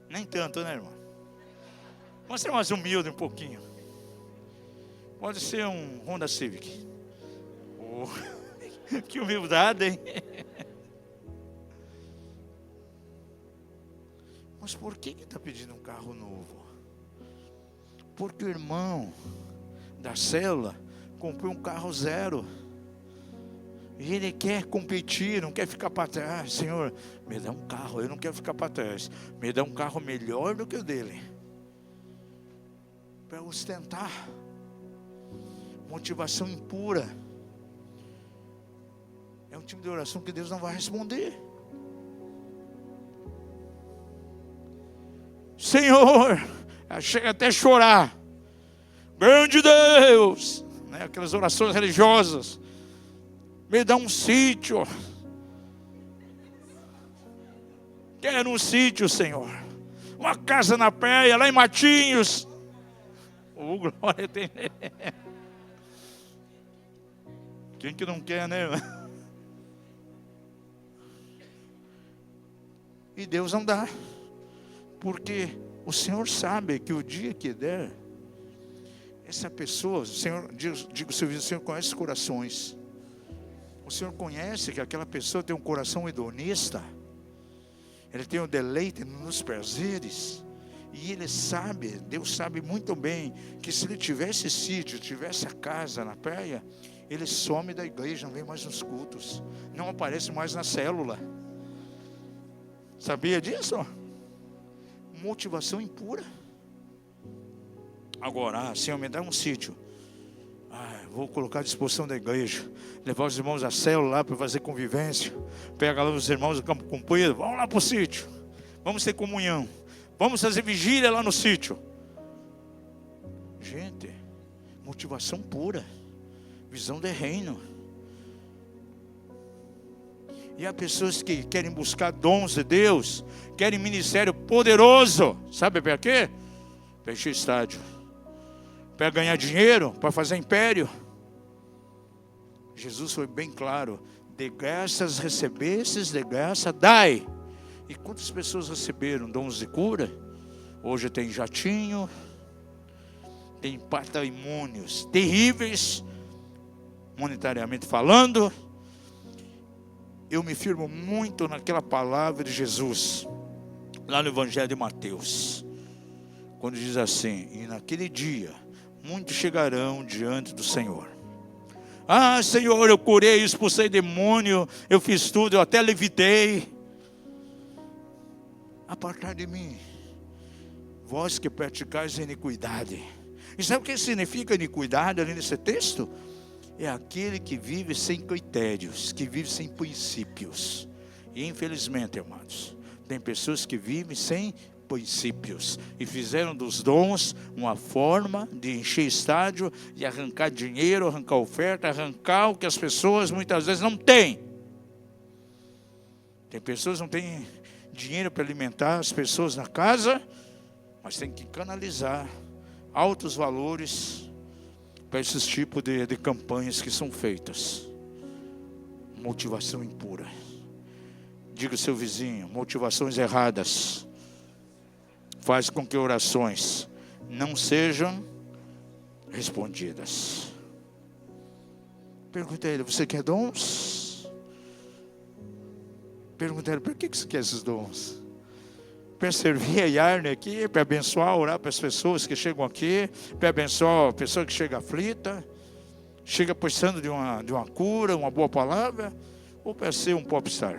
Nem tanto, né, irmão? Vamos ser mais humilde um pouquinho. Pode ser um Honda Civic. Que humildade, hein? Mas por que está pedindo um carro novo? Porque o irmão da célula comprou um carro zero. E ele quer competir, não quer ficar para trás. Senhor, me dá um carro, eu não quero ficar para trás. Me dá um carro melhor do que o dele, para ostentar. Motivação impura. É um tipo de oração que Deus não vai responder. Senhor, chega até a chorar. Grande Deus, né? Aquelas orações religiosas. Me dá um sítio. Quero um sítio, Senhor. Uma casa na praia, lá em Matinhos. Glória a Deus. Quem que não quer, né? E Deus não dá. Porque o Senhor sabe que o dia que der, essa pessoa, o Senhor, digo o serviço, o Senhor conhece os corações. O Senhor conhece que aquela pessoa tem um coração hedonista. Ele tem um deleite nos prazeres. E Ele sabe, Deus sabe muito bem, que se ele tivesse sítio, tivesse a casa na praia, ele some da igreja, não vem mais nos cultos, não aparece mais na célula. Sabia disso? Motivação impura. Agora, Senhor, me dá um sítio. Vou colocar à disposição da igreja, levar os irmãos à célula lá para fazer convivência. Pega lá os irmãos do Campo Comprido, vamos lá para o sítio, vamos ter comunhão, vamos fazer vigília lá no sítio. Gente, motivação pura, visão de reino. E há pessoas que querem buscar dons de Deus, querem ministério poderoso. Sabe para quê? Para encher estádio, para ganhar dinheiro, para fazer império. Jesus foi bem claro: de graças recebestes, de graça dai. E quantas pessoas receberam dons de cura? Hoje tem jatinho, tem patrimônios terríveis, monetariamente falando. Eu me firmo muito naquela palavra de Jesus, lá no Evangelho de Mateus, quando diz assim: e naquele dia, muitos chegarão diante do Senhor. Senhor, eu curei, expulsei demônio, eu fiz tudo, eu até levitei. apartai de mim, vós que praticais a iniquidade. E sabe o que significa iniquidade ali nesse texto? É aquele que vive sem critérios, que vive sem princípios. E infelizmente, amados, tem pessoas que vivem sem princípios e fizeram dos dons uma forma de encher estádio e arrancar dinheiro, arrancar oferta, arrancar o que as pessoas muitas vezes não têm. Tem pessoas que não têm dinheiro para alimentar as pessoas na casa, mas tem que canalizar altos valores para esses tipos de campanhas que são feitas. Motivação impura. Diga ao seu vizinho, motivações erradas faz com que orações não sejam respondidas. Pergunta a ele, você quer dons? Pergunta a ele, por que você quer esses dons? Para servir a Yarne aqui, para abençoar, orar para as pessoas que chegam aqui, para abençoar a pessoa que chega aflita, chega precisando de uma cura, uma boa palavra, ou para ser um popstar?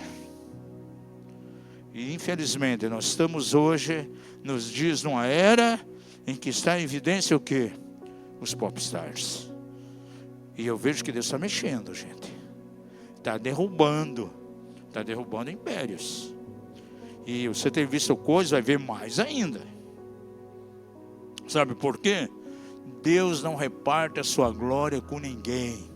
E infelizmente nós estamos hoje, nos dias de uma era em que está em evidência o quê? Os popstars. E eu vejo que Deus está mexendo, gente. Está derrubando impérios. E você tem visto coisas, vai ver mais ainda. Sabe por quê? Deus não reparte a sua glória com ninguém.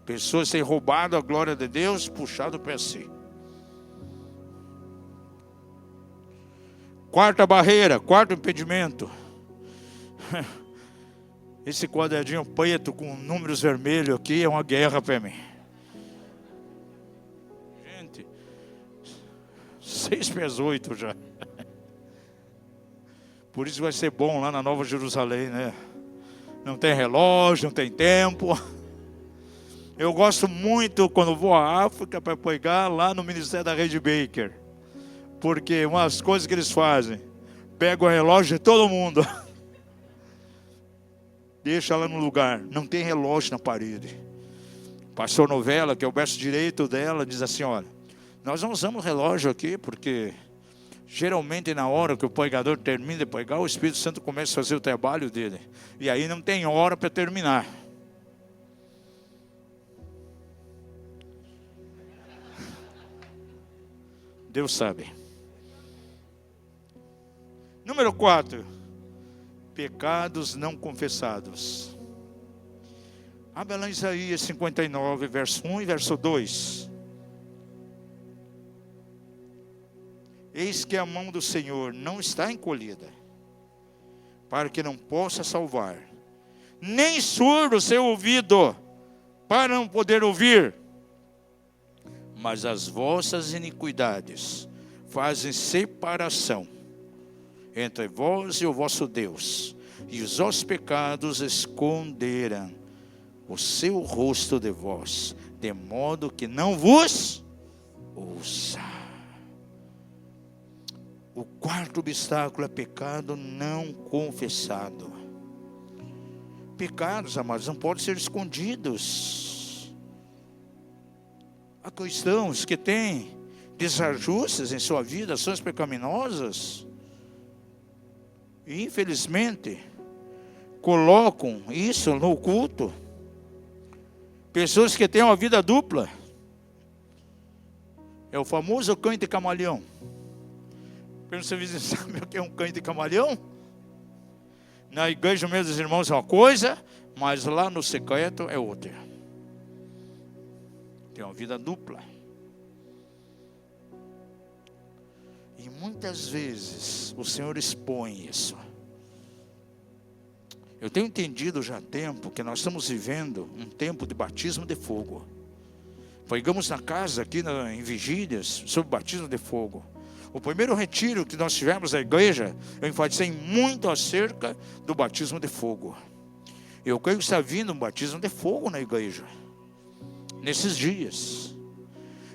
Pessoas têm roubado a glória de Deus, puxado para si. Quarta barreira, quarto impedimento. Esse quadradinho preto com números vermelhos aqui é uma guerra para mim. 6 pés 8 já. Por isso vai ser bom lá na Nova Jerusalém, né? Não tem relógio, não tem tempo. Eu gosto muito quando vou à África para pregar lá no Ministério da Rede Baker. Porque umas coisas que eles fazem, pegam o relógio de todo mundo, deixa lá no lugar, não tem relógio na parede. Pastor Novela, que é o braço direito dela, diz assim, olha, nós não usamos relógio aqui, porque geralmente na hora que o pregador termina de pregar, o Espírito Santo começa a fazer o trabalho dele. E aí não tem hora para terminar. Deus sabe. Número 4. Pecados não confessados. Abra lá em Isaías 59, verso 1 e verso 2. Eis que a mão do Senhor não está encolhida, para que não possa salvar, nem surdo o seu ouvido, para não poder ouvir. Mas as vossas iniquidades fazem separação entre vós e o vosso Deus, e os vossos pecados esconderam o seu rosto de vós, de modo que não vos ouça. O quarto obstáculo é pecado não confessado. Pecados, amados, não podem ser escondidos. Há cristãos que têm desajustes em sua vida, ações pecaminosas, e infelizmente colocam isso no culto. Pessoas que têm uma vida dupla. É o famoso cão de camaleão. Pergunta se você sabe o que é um cão de camaleão? Na igreja, meus irmãos, é uma coisa, mas lá no secreto é outra. Tem uma vida dupla. E muitas vezes o Senhor expõe isso. Eu tenho entendido já há tempo que nós estamos vivendo um tempo de batismo de fogo. Pregamos na casa aqui em vigílias sobre batismo de fogo. O primeiro retiro que nós tivemos na igreja, eu enfatizei muito acerca do batismo de fogo. Eu creio que está vindo um batismo de fogo na igreja, nesses dias.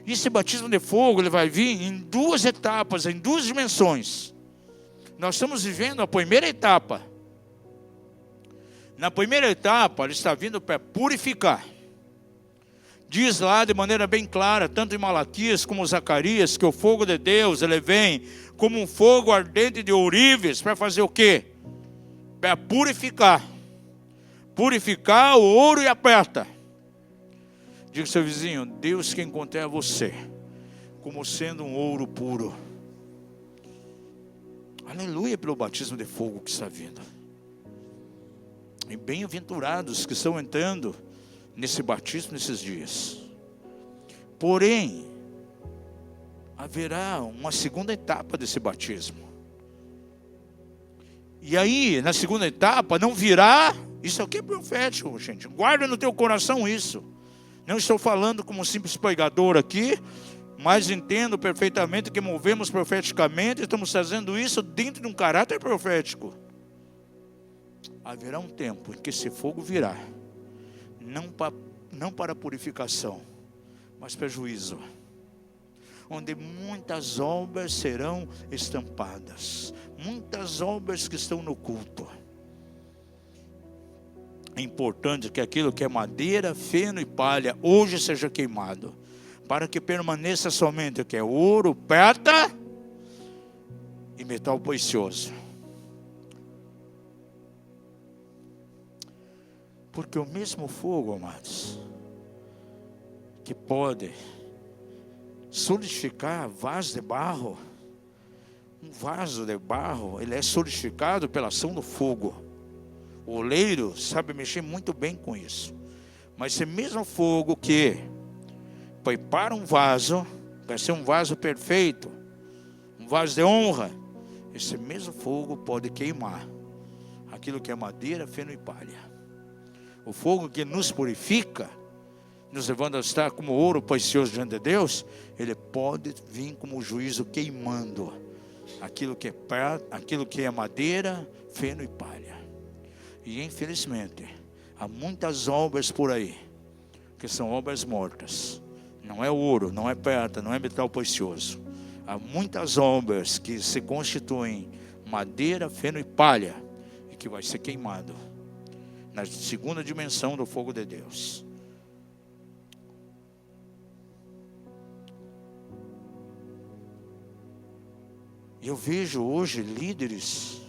E esse batismo de fogo, ele vai vir em 2 etapas, em 2 dimensões. Nós estamos vivendo a primeira etapa. Na primeira etapa, ele está vindo para purificar. Diz lá de maneira bem clara, tanto em Malaquias como em Zacarias, que o fogo de Deus, ele vem como um fogo ardente de ourives, para fazer o quê? Para purificar. Purificar o ouro e a prata. Diga ao seu vizinho, Deus quer encontrar você como sendo um ouro puro. Aleluia pelo batismo de fogo que está vindo. E bem-aventurados que estão entrando nesse batismo nesses dias. Porém, haverá uma segunda etapa desse batismo. E aí, na segunda etapa, não virá. Isso aqui é profético, gente. Guarda no teu coração isso. Não estou falando como um simples pregador aqui, mas entendo perfeitamente que movemos profeticamente. Estamos fazendo isso dentro de um caráter profético. Haverá um tempo em que esse fogo virá. Não para purificação, mas para juízo. Onde muitas obras serão estampadas. Muitas obras que estão no culto. É importante que aquilo que é madeira, feno e palha hoje seja queimado, para que permaneça somente o que é ouro, prata e metal precioso. Porque o mesmo fogo, amados, que pode solidificar vaso de barro, um vaso de barro, ele é solidificado pela ação do fogo. O oleiro sabe mexer muito bem com isso. Mas esse mesmo fogo que prepara um vaso, vai ser um vaso perfeito, um vaso de honra, esse mesmo fogo pode queimar aquilo que é madeira, feno e palha. O fogo que nos purifica, nos levando a estar como ouro precioso diante de Deus, ele pode vir como juízo queimando aquilo que é prata, aquilo que é madeira, feno e palha. E infelizmente, há muitas obras por aí, que são obras mortas. Não é ouro, não é prata, não é metal precioso. Há muitas obras que se constituem madeira, feno e palha, e que vai ser queimado na segunda dimensão do fogo de Deus. Eu vejo hoje líderes,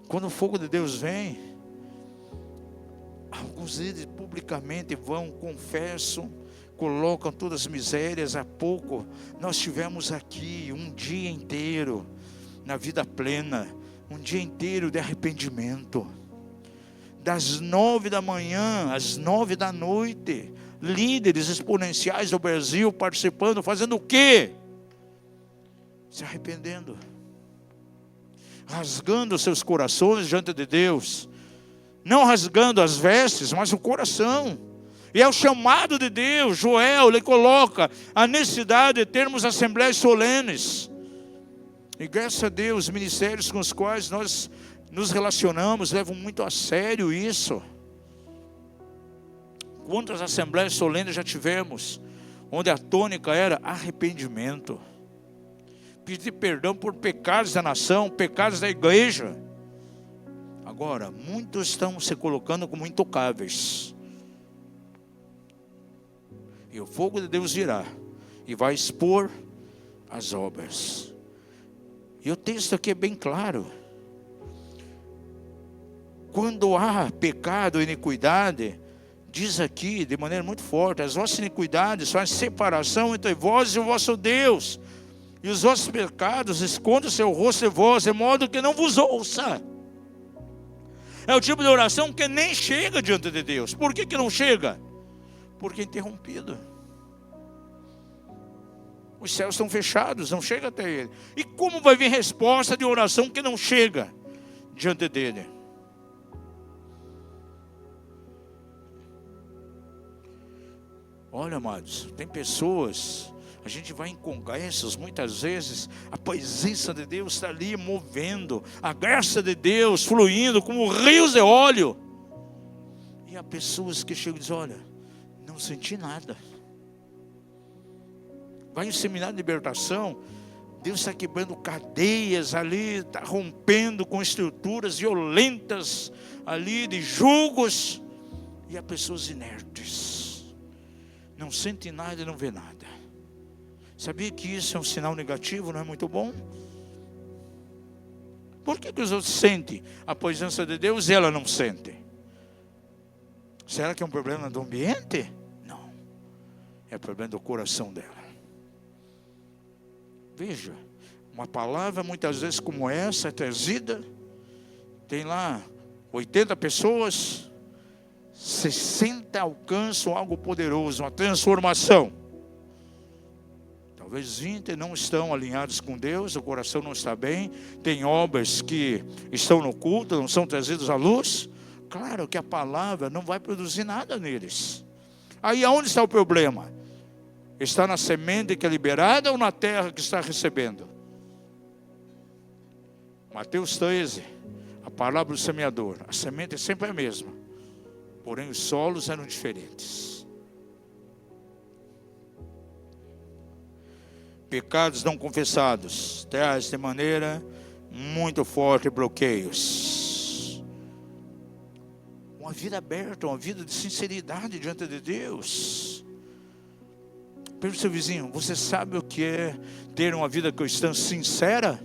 quando o fogo de Deus vem, alguns líderes publicamente vão, confessam, colocam todas as misérias. Há pouco nós tivemos aqui um dia inteiro na vida plena, um dia inteiro de arrependimento, das 9 da manhã às 9 da noite, líderes exponenciais do Brasil participando, fazendo o quê? Se arrependendo, rasgando seus corações diante de Deus, não rasgando as vestes, mas o coração. E é o chamado de Deus. Joel, ele coloca a necessidade de termos assembleias solenes. E graças a Deus, os ministérios com os quais nós nos relacionamos levam muito a sério isso. Quantas assembleias solenes já tivemos, onde a tônica era arrependimento, pedir perdão por pecados da nação, pecados da igreja. Agora, muitos estão se colocando como intocáveis. E o fogo de Deus virá e vai expor as obras. E o texto aqui é bem claro. Quando há pecado e iniquidade, diz aqui de maneira muito forte: as vossas iniquidades fazem separação entre vós e o vosso Deus, e os vossos pecados escondem o seu rosto de vós, de modo que não vos ouça. É o tipo de oração que nem chega diante de Deus. Por que não chega? Porque é interrompido. Os céus estão fechados, não chega até Ele. E como vai vir resposta de oração que não chega diante dEle? Olha, amados, tem pessoas, a gente vai em congressos, muitas vezes a presença de Deus está ali movendo, a graça de Deus fluindo como rios de óleo. E há pessoas que chegam e dizem: olha, não senti nada. Vai em seminário de libertação, Deus está quebrando cadeias ali, está rompendo com estruturas violentas ali de julgos, e há pessoas inertes, não sente nada e não vê nada. Sabia que isso é um sinal negativo, não é muito bom? Por que os outros sentem a presença de Deus e ela não sente? Será que é um problema do ambiente? Não. É problema do coração dela. Veja, uma palavra muitas vezes como essa é trazida. Tem lá 80 pessoas, 60 alcançam algo poderoso, uma transformação. Talvez 20 não estão alinhados com Deus, o coração não está bem. Tem obras que estão no culto, não são trazidas à luz. Claro que a palavra não vai produzir nada neles. Aí aonde está o problema? Está na semente que é liberada ou na terra que está recebendo? Mateus 13, a palavra do semeador. A semente é sempre a mesma, porém os solos eram diferentes. Pecados não confessados traz de maneira muito forte bloqueios. Uma vida aberta, uma vida de sinceridade diante de Deus. Pergunta ao seu vizinho: você sabe o que é ter uma vida cristã sincera?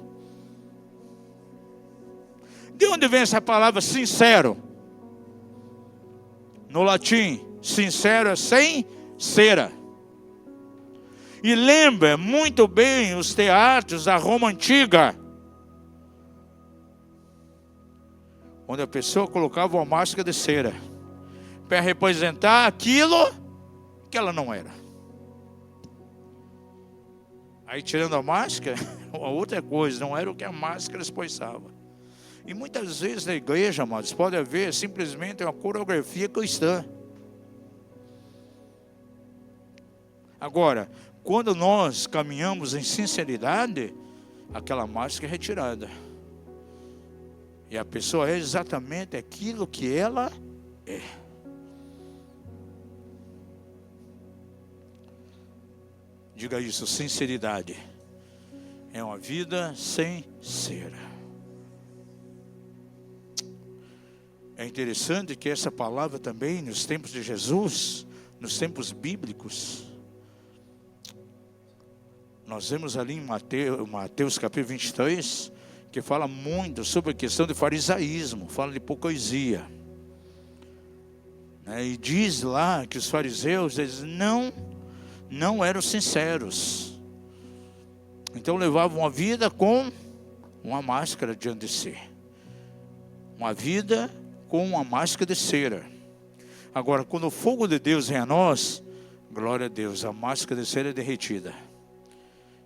De onde vem essa palavra sincero? No latim, sincero é sem cera. E lembra muito bem os teatros da Roma Antiga, onde a pessoa colocava uma máscara de cera para representar aquilo que ela não era. Aí tirando a máscara, a outra coisa, não era o que a máscara expressava. E muitas vezes na igreja, amados, pode haver simplesmente uma coreografia cristã. Agora, quando nós caminhamos em sinceridade, aquela máscara é retirada. E a pessoa é exatamente aquilo que ela é. Diga isso, sinceridade é uma vida sem cera. É interessante que essa palavra também, nos tempos de Jesus, nos tempos bíblicos, nós vemos ali em Mateus capítulo 23, que fala muito sobre a questão de farisaísmo, fala de hipocrisia. E diz lá que os fariseus, eles não eram sinceros. Então levavam uma vida com uma máscara diante de si. Uma vida com uma máscara de cera. Agora, quando o fogo de Deus vem a nós, glória a Deus, a máscara de cera é derretida.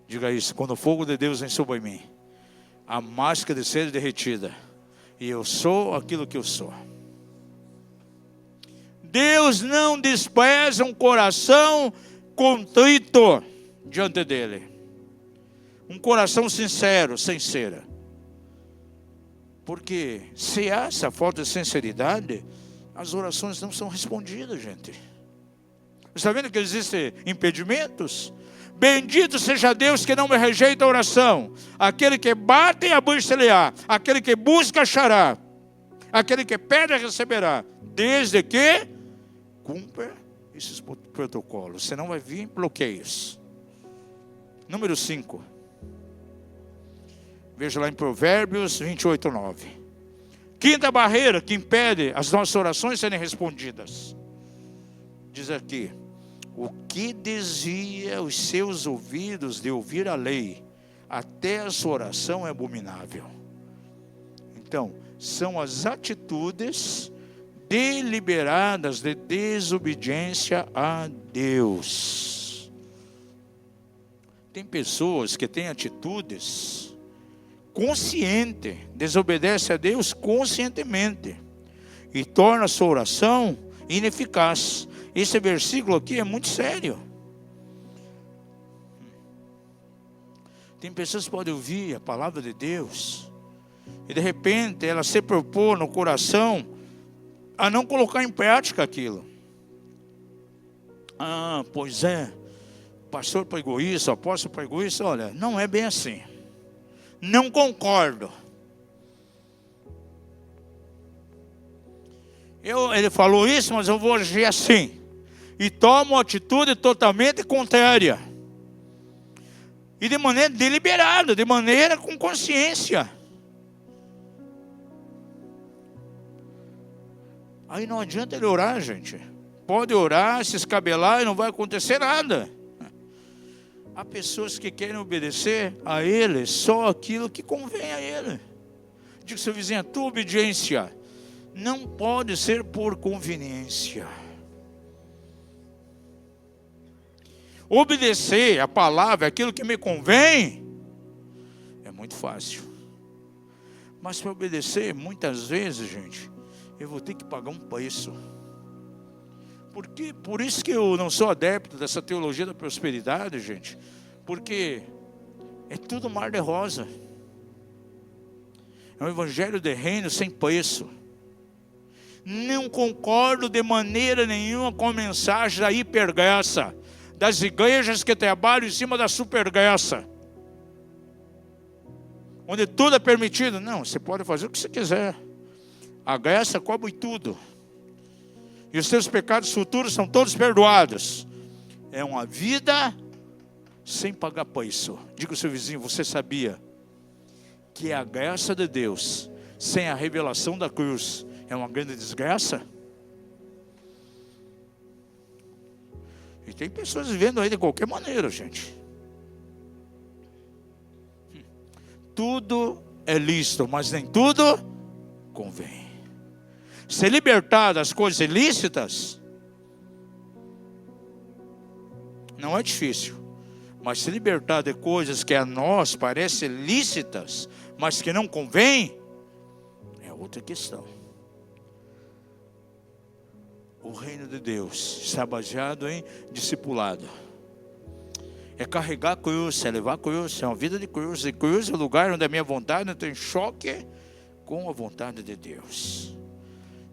Diga isso: quando o fogo de Deus vem sobre mim, a máscara de cera é derretida, e eu sou aquilo que eu sou. Deus não despreza um coração contrito diante dele. Um coração sincero, sem cera. Porque se há essa falta de sinceridade, as orações não são respondidas, gente. Você está vendo que existem impedimentos? Bendito seja Deus que não me rejeita a oração. Aquele que bate, abrir-se-lhe-á. Aquele que busca, achará. Aquele que pede, receberá. Desde que cumpra esses protocolos. Senão vai vir bloqueios. Número 5. Veja lá em Provérbios 28, 9. Quinta barreira que impede as nossas orações serem respondidas. Diz aqui: o que desvia os seus ouvidos de ouvir a lei, até a sua oração é abominável. Então, são as atitudes deliberadas de desobediência a Deus. Tem pessoas que têm atitudes conscientes, desobedecem a Deus conscientemente e torna a sua oração ineficaz. Esse versículo aqui é muito sério. Tem pessoas que podem ouvir a palavra de Deus e de repente ela se propõe no coração a não colocar em prática aquilo. Ah, pois é, o pastor pregou isso, o apóstolo pregou isso. Olha, não é bem assim. Não concordo. Ele falou isso, mas eu vou agir assim. e tomam atitude totalmente contrária. E de maneira deliberada, de maneira com consciência. Aí não adianta ele orar, gente. Pode orar, se escabelar e não vai acontecer nada. Há pessoas que querem obedecer a ele só aquilo que convém a ele. Diga ao seu vizinho, a tua obediência não pode ser por conveniência. Obedecer a palavra, aquilo que me convém, é muito fácil. Mas para obedecer, muitas vezes, gente, eu vou ter que pagar um preço. Por isso que eu não sou adepto dessa teologia da prosperidade, gente. Porque é tudo mar de rosa. É um evangelho de reino sem preço. Não concordo de maneira nenhuma com a mensagem da hipergraça, das igrejas que trabalham em cima da supergraça, onde tudo é permitido. Não, você pode fazer o que você quiser. A graça cobre tudo. E os seus pecados futuros são todos perdoados. É uma vida sem pagar preço. Diga ao seu vizinho, você sabia que a graça de Deus, sem a revelação da cruz, é uma grande desgraça? E tem pessoas vivendo aí de qualquer maneira, gente. Tudo é lícito, mas nem tudo convém. Se libertar das coisas ilícitas não é difícil, mas se libertar de coisas que a nós parecem lícitas, mas que não convém, é outra questão. O reino de Deus está baseado em discipulado. É carregar a cruz, é levar a cruz, é uma vida de cruz. E cruz é o lugar onde a minha vontade não tem choque com a vontade de Deus.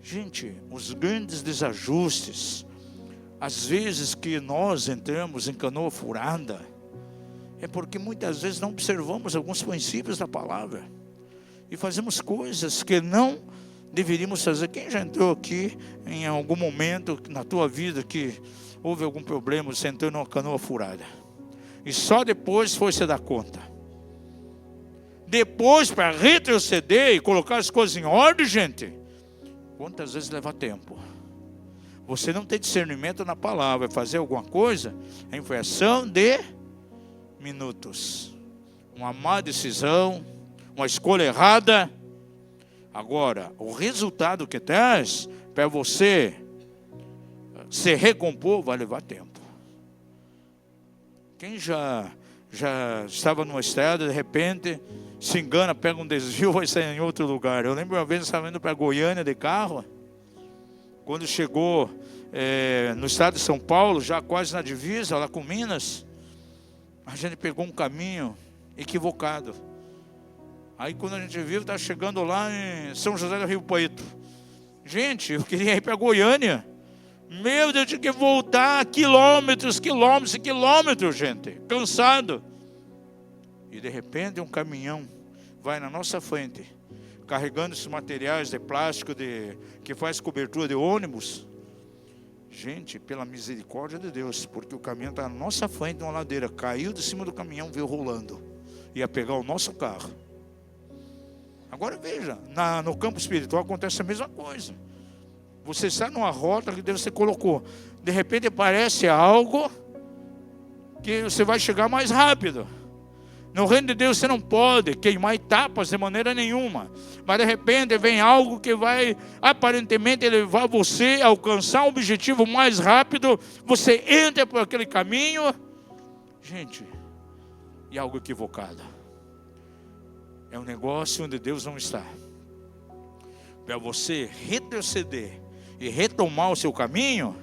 Gente, os grandes desajustes, às vezes que nós entramos em canoa furada, é porque muitas vezes não observamos alguns princípios da palavra. E fazemos coisas que não deveríamos fazer. Quem já entrou aqui em algum momento na tua vida que houve algum problema, você entrou numa canoa furada? E só depois foi se dar conta. Depois, para retroceder e colocar as coisas em ordem, gente, quantas vezes leva tempo? Você não tem discernimento na palavra, fazer alguma coisa é em fração de minutos. Uma má decisão, uma escolha errada. Agora, o resultado que traz para você se recompor vai levar tempo. Quem já estava numa estrada, de repente se engana, pega um desvio, vai sair em outro lugar. Eu lembro uma vez, eu estava indo para Goiânia de carro, quando chegou no estado de São Paulo, já quase na divisa, lá com Minas, a gente pegou um caminho equivocado. Aí quando a gente viu, estava chegando lá em São José do Rio Preto. Gente, eu queria ir para Goiânia. Meu Deus, eu tinha que voltar quilômetros, gente. Cansado. E de repente um caminhão vai na nossa frente, carregando esses materiais de plástico que faz cobertura de ônibus. Gente, pela misericórdia de Deus, porque o caminhão está na nossa frente, numa ladeira, caiu de cima do caminhão, veio rolando. Ia pegar o nosso carro. Agora veja, no campo espiritual acontece a mesma coisa. Você está numa rota que Deus você colocou. De repente aparece algo que você vai chegar mais rápido. No reino de Deus você não pode queimar etapas de maneira nenhuma. Mas de repente vem algo que vai aparentemente levar você a alcançar um objetivo mais rápido. Você entra por aquele caminho. Gente, e algo equivocado. É um negócio onde Deus não está. Para você retroceder e retomar o seu caminho,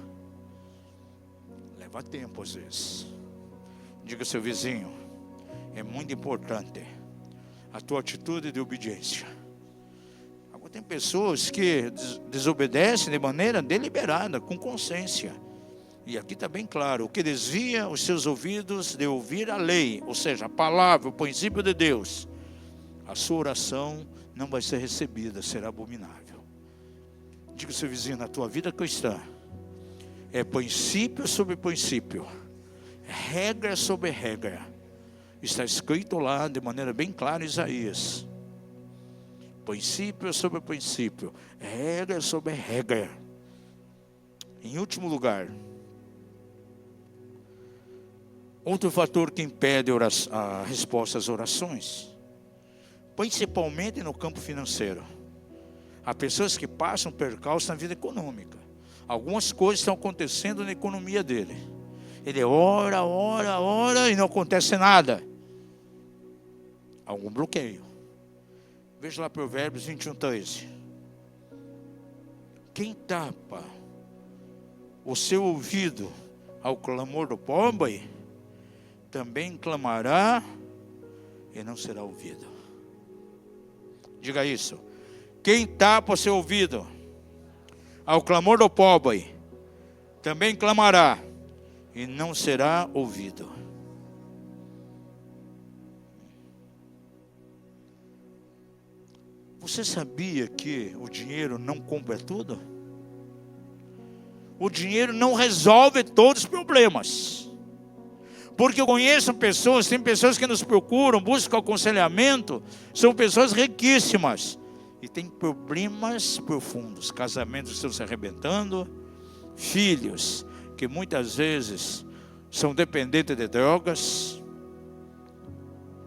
leva tempo às vezes. Diga ao seu vizinho, é muito importante a tua atitude de obediência. Agora tem pessoas que desobedecem de maneira deliberada, com consciência. E aqui está bem claro, o que desvia os seus ouvidos de ouvir a lei, ou seja, a palavra, o princípio de Deus, a sua oração não vai ser recebida, será abominável. Diga ao seu vizinho, na tua vida cristã, É princípio sobre princípio, regra sobre regra. Está escrito lá de maneira bem clara em Isaías. Princípio sobre princípio, regra sobre regra. Em último lugar, outro fator que impede a resposta às orações, principalmente no campo financeiro. Há pessoas que passam percalços na vida econômica. Algumas coisas estão acontecendo na economia dele. Ele ora e não acontece nada. Algum bloqueio. Veja lá Provérbios 21:13. Quem tapa o seu ouvido ao clamor do pobre, também clamará e não será ouvido. Diga isso. Quem tapa o seu ouvido ao clamor do pobre, também clamará e não será ouvido. Você sabia que o dinheiro não compra tudo? O dinheiro não resolve todos os problemas. Porque eu conheço pessoas, tem pessoas que nos procuram, buscam aconselhamento, são pessoas riquíssimas e têm problemas profundos, casamentos estão se arrebentando, filhos que muitas vezes são dependentes de drogas,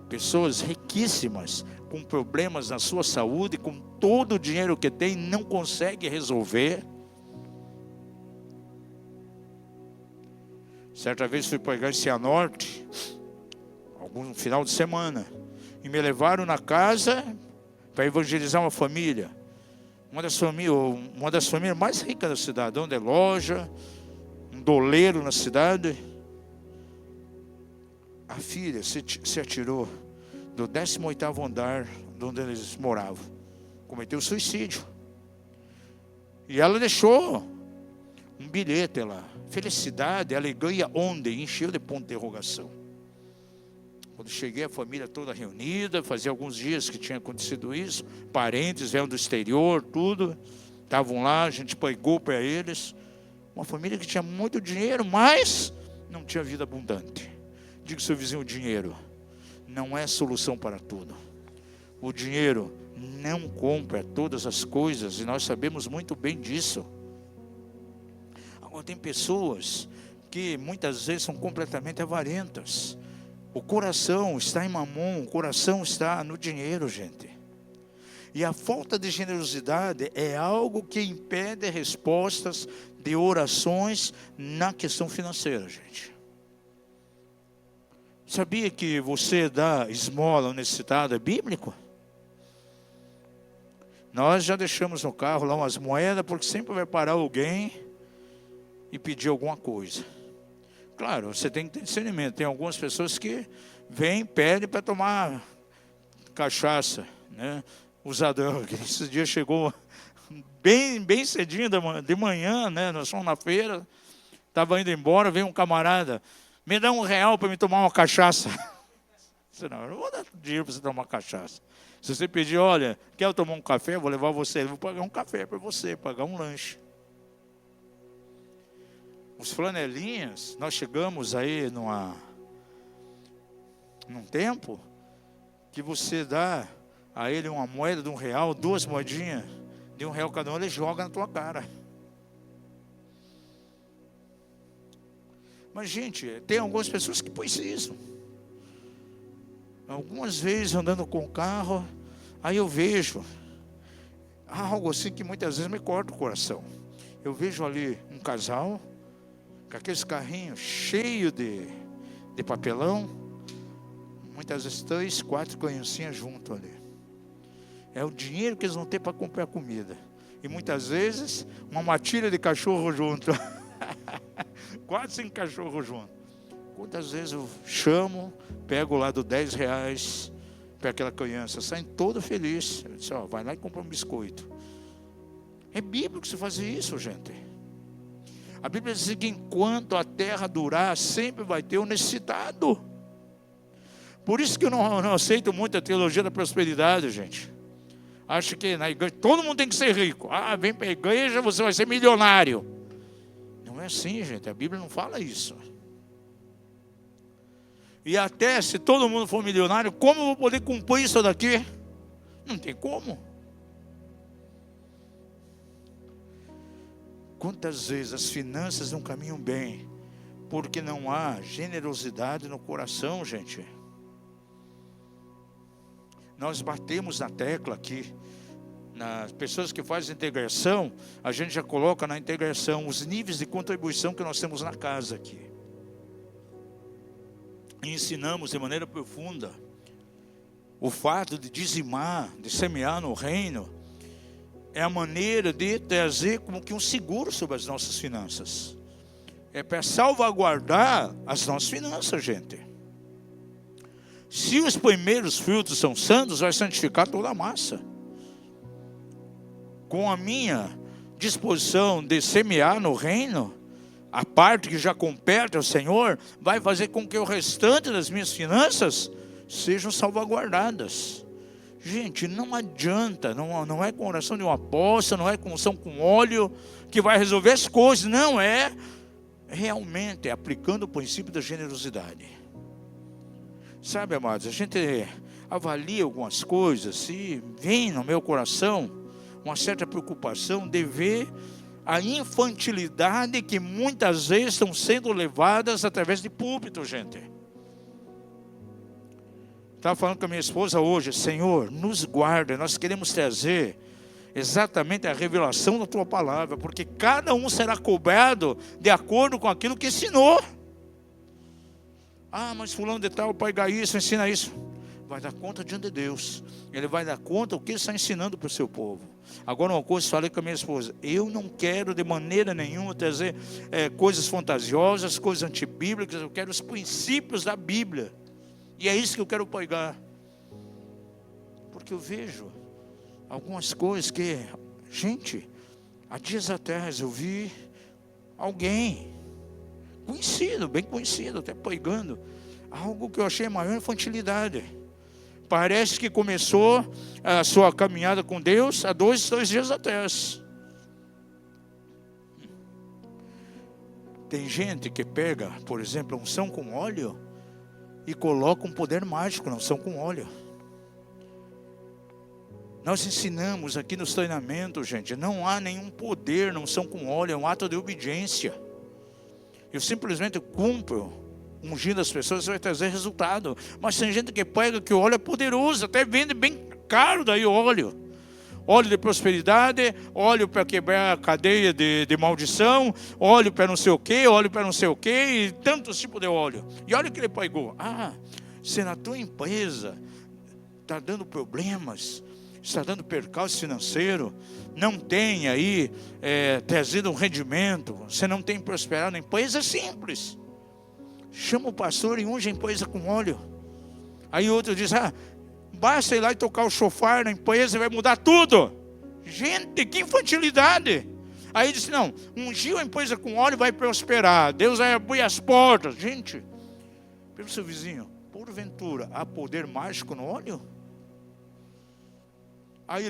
pessoas riquíssimas com problemas na sua saúde, com todo o dinheiro que tem, não consegue resolver. Certa vez fui pregar em Cianorte, algum final de semana, e me levaram na casa para evangelizar uma família. Uma das famílias mais ricas da cidade, dono de loja, um doleiro na cidade. A filha se atirou do 18º andar de onde eles moravam. Cometeu suicídio. E ela deixou um bilhete lá. Felicidade, alegria, onde? Encheu de ponto de interrogação. Quando cheguei, a família toda reunida, fazia alguns dias que tinha acontecido isso, parentes vieram do exterior, tudo, estavam lá, a gente pagou para eles. Uma família que tinha muito dinheiro, mas não tinha vida abundante. Diga ao seu vizinho, o dinheiro não é solução para tudo. O dinheiro não compra todas as coisas, e nós sabemos muito bem disso. Agora, tem pessoas que muitas vezes são completamente avarentas. O coração está em mamon, o coração está no dinheiro, gente. E a falta de generosidade é algo que impede respostas de orações na questão financeira, gente. Sabia que você dá esmola ao necessitado é bíblico? Nós já deixamos no carro lá umas moedas, porque sempre vai parar alguém e pedir alguma coisa. Claro, você tem que ter discernimento. Tem algumas pessoas que vêm, pedem para tomar cachaça, né? Usar droga. Esse dia chegou bem cedinho de manhã, né? Nós fomos na feira, estava indo embora, veio um camarada, me dá R$1 para me tomar uma cachaça. Eu não vou dar dinheiro para você tomar cachaça. Se você pedir, olha, quer tomar um café? Eu vou levar você, eu vou pagar um café para você, pagar um lanche. Os flanelinhas, nós chegamos aí num tempo que você dá a ele uma moeda de R$1, 2 moedinhas de R$1 cada um, ele joga na tua cara. Mas, gente, tem algumas pessoas que precisam. Algumas vezes andando com o carro, aí eu vejo algo assim que muitas vezes me corta o coração. Eu vejo ali um casal com aqueles carrinhos cheios de papelão, muitas vezes 3, 4 criancinhas junto ali. É o dinheiro que eles vão ter para comprar comida. E muitas vezes uma matilha de cachorro junto. 4, 5 cachorros juntos. Quantas vezes eu chamo, pego lá do R$10 para aquela criança, saem todo feliz. Eu disse, vai lá e compra um biscoito. É bíblico você fazer isso, gente. A Bíblia diz que enquanto a terra durar, sempre vai ter o necessitado. Por isso que eu não aceito muito a teologia da prosperidade, gente. Acho que na igreja todo mundo tem que ser rico. Vem para a igreja, você vai ser milionário. Não é assim, gente. A Bíblia não fala isso. E até se todo mundo for milionário, como eu vou poder cumprir isso daqui? Não tem como. Quantas vezes as finanças não caminham bem, porque não há generosidade no coração, gente. Nós batemos na tecla aqui. Nas pessoas que fazem integração, a gente já coloca na integração os níveis de contribuição que nós temos na casa aqui. E ensinamos de maneira profunda o fato de dizimar, de semear no reino, é a maneira de trazer como que um seguro sobre as nossas finanças. É para salvaguardar as nossas finanças, gente. Se os primeiros frutos são santos, vai santificar toda a massa. Com a minha disposição de semear no reino, a parte que já compete ao Senhor, vai fazer com que o restante das minhas finanças sejam salvaguardadas. Gente, não adianta, não é com oração de um apóstolo, não é com unção com óleo que vai resolver as coisas, não é realmente aplicando o princípio da generosidade. Sabe, amados, a gente avalia algumas coisas e vem no meu coração uma certa preocupação de ver a infantilidade que muitas vezes estão sendo levadas através de púlpito, gente. Estava falando com a minha esposa hoje, Senhor, nos guarda, nós queremos trazer exatamente a revelação da Tua palavra, porque cada um será cobrado de acordo com aquilo que ensinou. Ah, mas fulano de tal, pai isso, ensina isso. Vai dar conta diante de Deus. Ele vai dar conta o que ele está ensinando para o seu povo. Agora uma coisa, falei com a minha esposa, eu não quero de maneira nenhuma trazer coisas fantasiosas, coisas antibíblicas, eu quero os princípios da Bíblia. E é isso que eu quero pregar. Porque eu vejo algumas coisas que, gente, há dias atrás eu vi alguém conhecido, bem conhecido, até pregando, algo que eu achei a maior infantilidade. Parece que começou a sua caminhada com Deus há dois dias atrás. Tem gente que pega, por exemplo, a unção com óleo e coloca um poder mágico na unção com óleo. Nós ensinamos aqui nos treinamentos, gente, não há nenhum poder na unção com óleo, é um ato de obediência. Eu simplesmente cumpro, ungindo as pessoas, vai trazer resultado. Mas tem gente que pega que o óleo é poderoso, até vende bem caro daí o óleo. Óleo de prosperidade, óleo para quebrar a cadeia de maldição, óleo para não sei o que, óleo para não sei o que, e tantos tipos de óleo. E olha o que ele pegou. Ah, se na tua empresa está dando problemas, está dando percalço financeiro, não tem aí trazido um rendimento, você não tem prosperado na empresa, é simples. Chama o pastor e unge a empresa com óleo. Aí outro diz, basta ir lá e tocar o chofar na empresa e vai mudar tudo. Gente, que infantilidade. Aí disse, não, ungiu a empresa com óleo vai prosperar, Deus vai abrir as portas. Gente, pelo seu vizinho, porventura, há poder mágico no óleo? Aí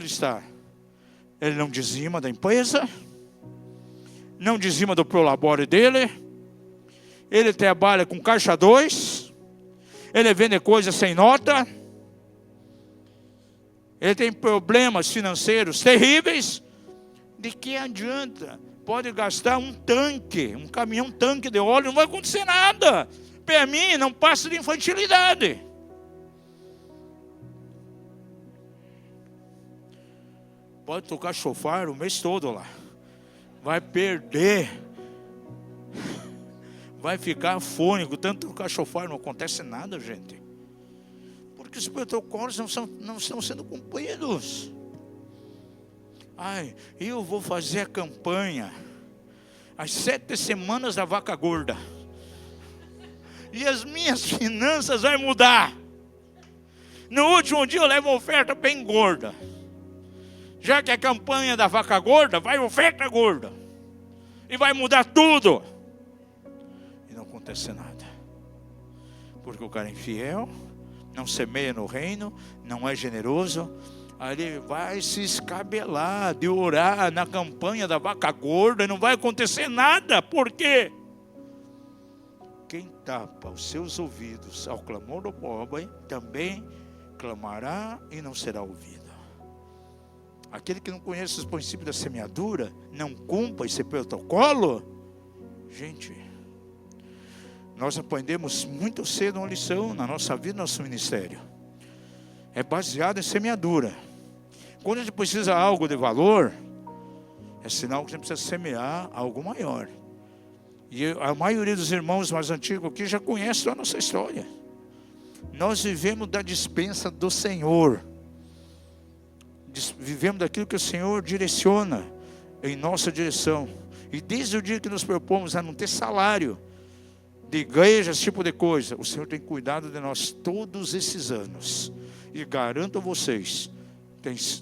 ele não dizima da empresa, não dizima do prolabore dele, ele trabalha com caixa 2, ele vende coisas sem nota, ele tem problemas financeiros terríveis. De que adianta? Pode gastar um caminhão tanque de óleo, não vai acontecer nada. Para mim, não passa de infantilidade. Pode tocar chofar o mês todo lá. Vai perder. Vai ficar afônico. Tanto tocar chofar não acontece nada, gente. Porque os protocolos não estão sendo cumpridos. Eu vou fazer a campanha as 7 semanas da vaca gorda. E as minhas finanças vão mudar. No último dia eu levo uma oferta bem gorda. Já que a campanha da vaca gorda, vai oferta gorda. E vai mudar tudo. E não acontece nada. Porque o cara é infiel, não semeia no reino, não é generoso, Aí ele vai se escabelar de orar na campanha da vaca gorda e não vai acontecer nada. Por quê? Quem tapa os seus ouvidos ao clamor do pobre também clamará e não será ouvido. Aquele que não conhece os princípios da semeadura, não cumpra esse protocolo. Gente, nós aprendemos muito cedo uma lição na nossa vida, no nosso ministério. É baseado em semeadura. Quando a gente precisa de algo de valor, é sinal que a gente precisa semear algo maior. E a maioria dos irmãos mais antigos aqui já conhece a nossa história. Nós vivemos da dispensa do Senhor. Vivemos daquilo que o Senhor direciona em nossa direção. E desde o dia que nos propomos a não ter salário de igreja, esse tipo de coisa, o Senhor tem cuidado de nós todos esses anos. E garanto a vocês,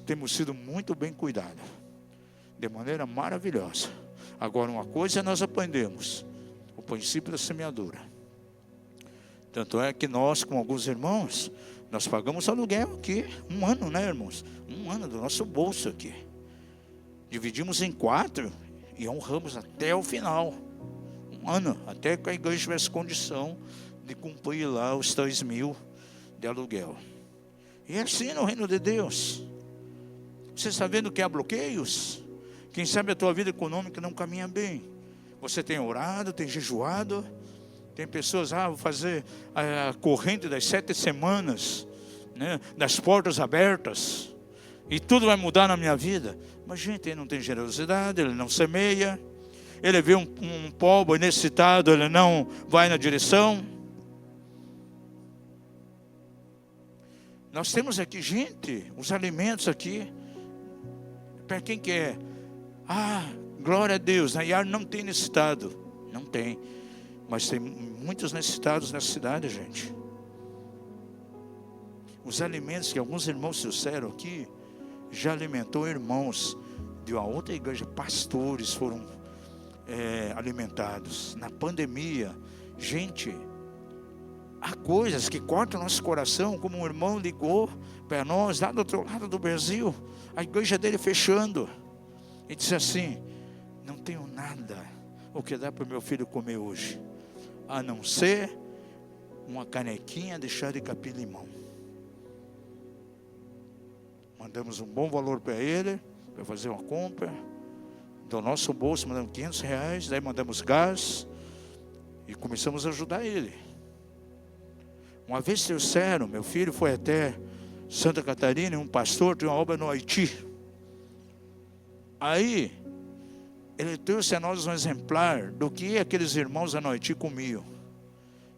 temos sido muito bem cuidados, de maneira maravilhosa. Agora, uma coisa nós aprendemos: o princípio da semeadura. Tanto é que nós, com alguns irmãos, nós pagamos aluguel aqui, 1 ano, né, irmãos? 1 ano do nosso bolso aqui. Dividimos em 4 e honramos até o final. 1 ano, até que a igreja tivesse condição de cumprir lá os 3.000 de aluguel. E é assim no reino de Deus. Você está vendo que há bloqueios? Quem sabe a tua vida econômica não caminha bem. Você tem orado, tem jejuado. Tem pessoas, vou fazer a corrente das 7 semanas, né, das portas abertas, e tudo vai mudar na minha vida. Mas gente, ele não tem generosidade, ele não semeia. Ele vê um pobre necessitado, ele não vai na direção. Nós temos aqui, gente, os alimentos aqui, para quem quer. Glória a Deus, na Iara não tem necessitado. Não tem. Mas tem muitos necessitados nessa cidade, gente. Os alimentos que alguns irmãos trouxeram aqui, já alimentou irmãos de uma outra igreja. Pastores foram alimentados. Na pandemia, gente, há coisas que cortam nosso coração, como um irmão ligou para nós, lá do outro lado do Brasil, a igreja dele fechando, e disse assim: não tenho nada o que dar para o meu filho comer hoje, a não ser uma canequinha de chá de capim-limão. Mandamos um bom valor para ele, para fazer uma compra. Do nosso bolso mandamos R$500, daí mandamos gás, e começamos a ajudar ele. Uma vez trouxeram, meu filho foi até Santa Catarina, e um pastor tinha uma obra no Haiti. Aí, ele trouxe a nós um exemplar do que aqueles irmãos da Haiti comiam.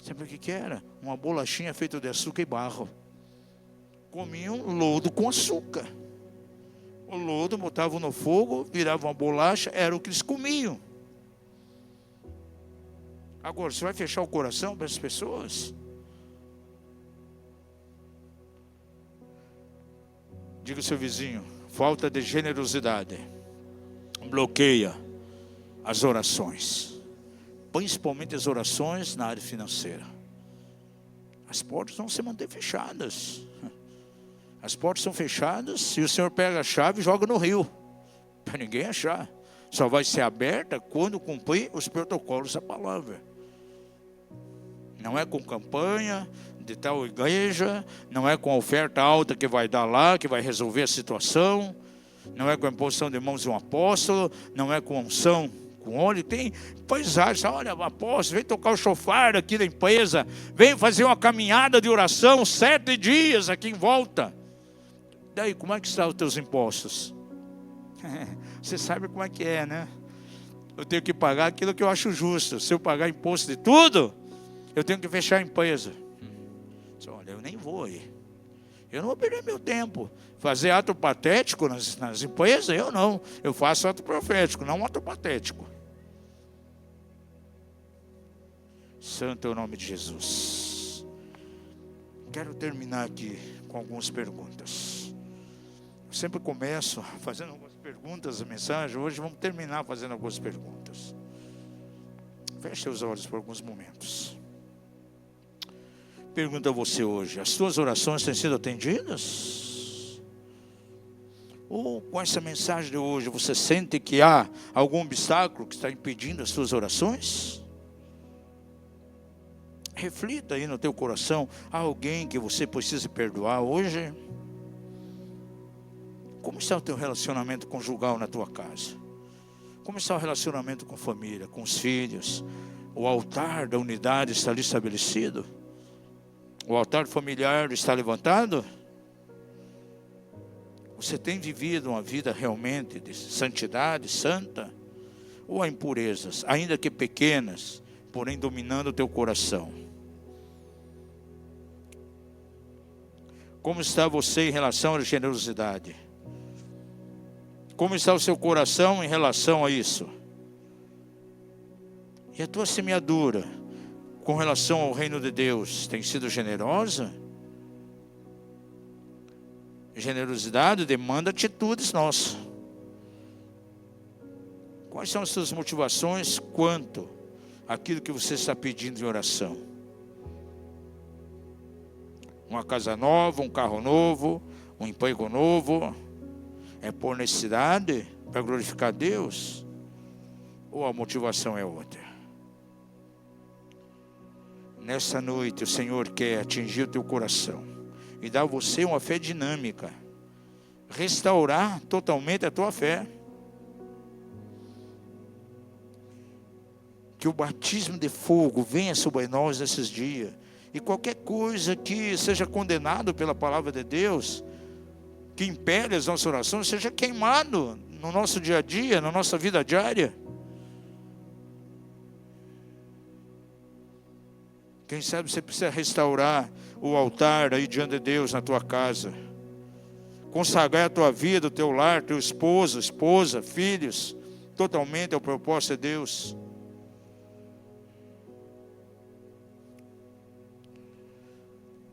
Sabe o que era? Uma bolachinha feita de açúcar e barro. Comiam lodo com açúcar. O lodo botavam no fogo, viravam uma bolacha, era o que eles comiam. Agora, você vai fechar o coração para as pessoas? Diga ao seu vizinho: falta de generosidade bloqueia as orações, principalmente as orações na área financeira. As portas vão se manter fechadas. As portas são fechadas e o Senhor pega a chave e joga no rio, para ninguém achar. Só vai ser aberta quando cumprir os protocolos da palavra. Não é com campanha de tal igreja, não é com a oferta alta que vai dar lá, que vai resolver a situação. Não é com a imposição de mãos de um apóstolo, não é com unção, com óleo. Tem paisagens, olha, apóstolo, vem tocar o chofar aqui da empresa, vem fazer uma caminhada de oração 7 dias aqui em volta. Daí, como é que estão os teus impostos? Você sabe como é que é, né? Eu tenho que pagar aquilo que eu acho justo. Se eu pagar imposto de tudo, eu tenho que fechar a empresa. Olha, eu nem vou aí. Eu não vou perder meu tempo. Fazer ato patético nas empresas, eu não. Eu faço ato profético, não ato patético. Santo é o nome de Jesus. Quero terminar aqui com algumas perguntas. Eu sempre começo fazendo algumas perguntas, a mensagem. Hoje vamos terminar fazendo algumas perguntas. Feche os olhos por alguns momentos. Pergunto a você hoje: as suas orações têm sido atendidas? Ou com essa mensagem de hoje, você sente que há algum obstáculo que está impedindo as suas orações? Reflita aí no teu coração, há alguém que você precisa perdoar hoje? Como está o teu relacionamento conjugal na tua casa? Como está o relacionamento com a família, com os filhos? O altar da unidade está ali estabelecido? O altar familiar está levantado? Você tem vivido uma vida realmente de santidade, santa? Ou há impurezas, ainda que pequenas, porém dominando o teu coração? Como está você em relação à generosidade? Como está o seu coração em relação a isso? E a tua semeadura com relação ao reino de Deus tem sido generosa? Generosidade demanda atitudes nossas. Quais são as suas motivações quanto àquilo que você está pedindo em oração? Uma casa nova, um carro novo, um emprego novo? É por necessidade para glorificar Deus? Ou a motivação é outra? Nessa noite o Senhor quer atingir o teu coração e dar a você uma fé dinâmica, restaurar totalmente a tua fé. Que o batismo de fogo venha sobre nós nesses dias, e qualquer coisa que seja condenado pela palavra de Deus, que impele as nossas orações, seja queimado no nosso dia a dia, na nossa vida diária. Quem sabe você precisa restaurar o altar aí diante de Deus na tua casa. Consagrar a tua vida, o teu lar, teu esposo, esposa, filhos, totalmente ao propósito de Deus.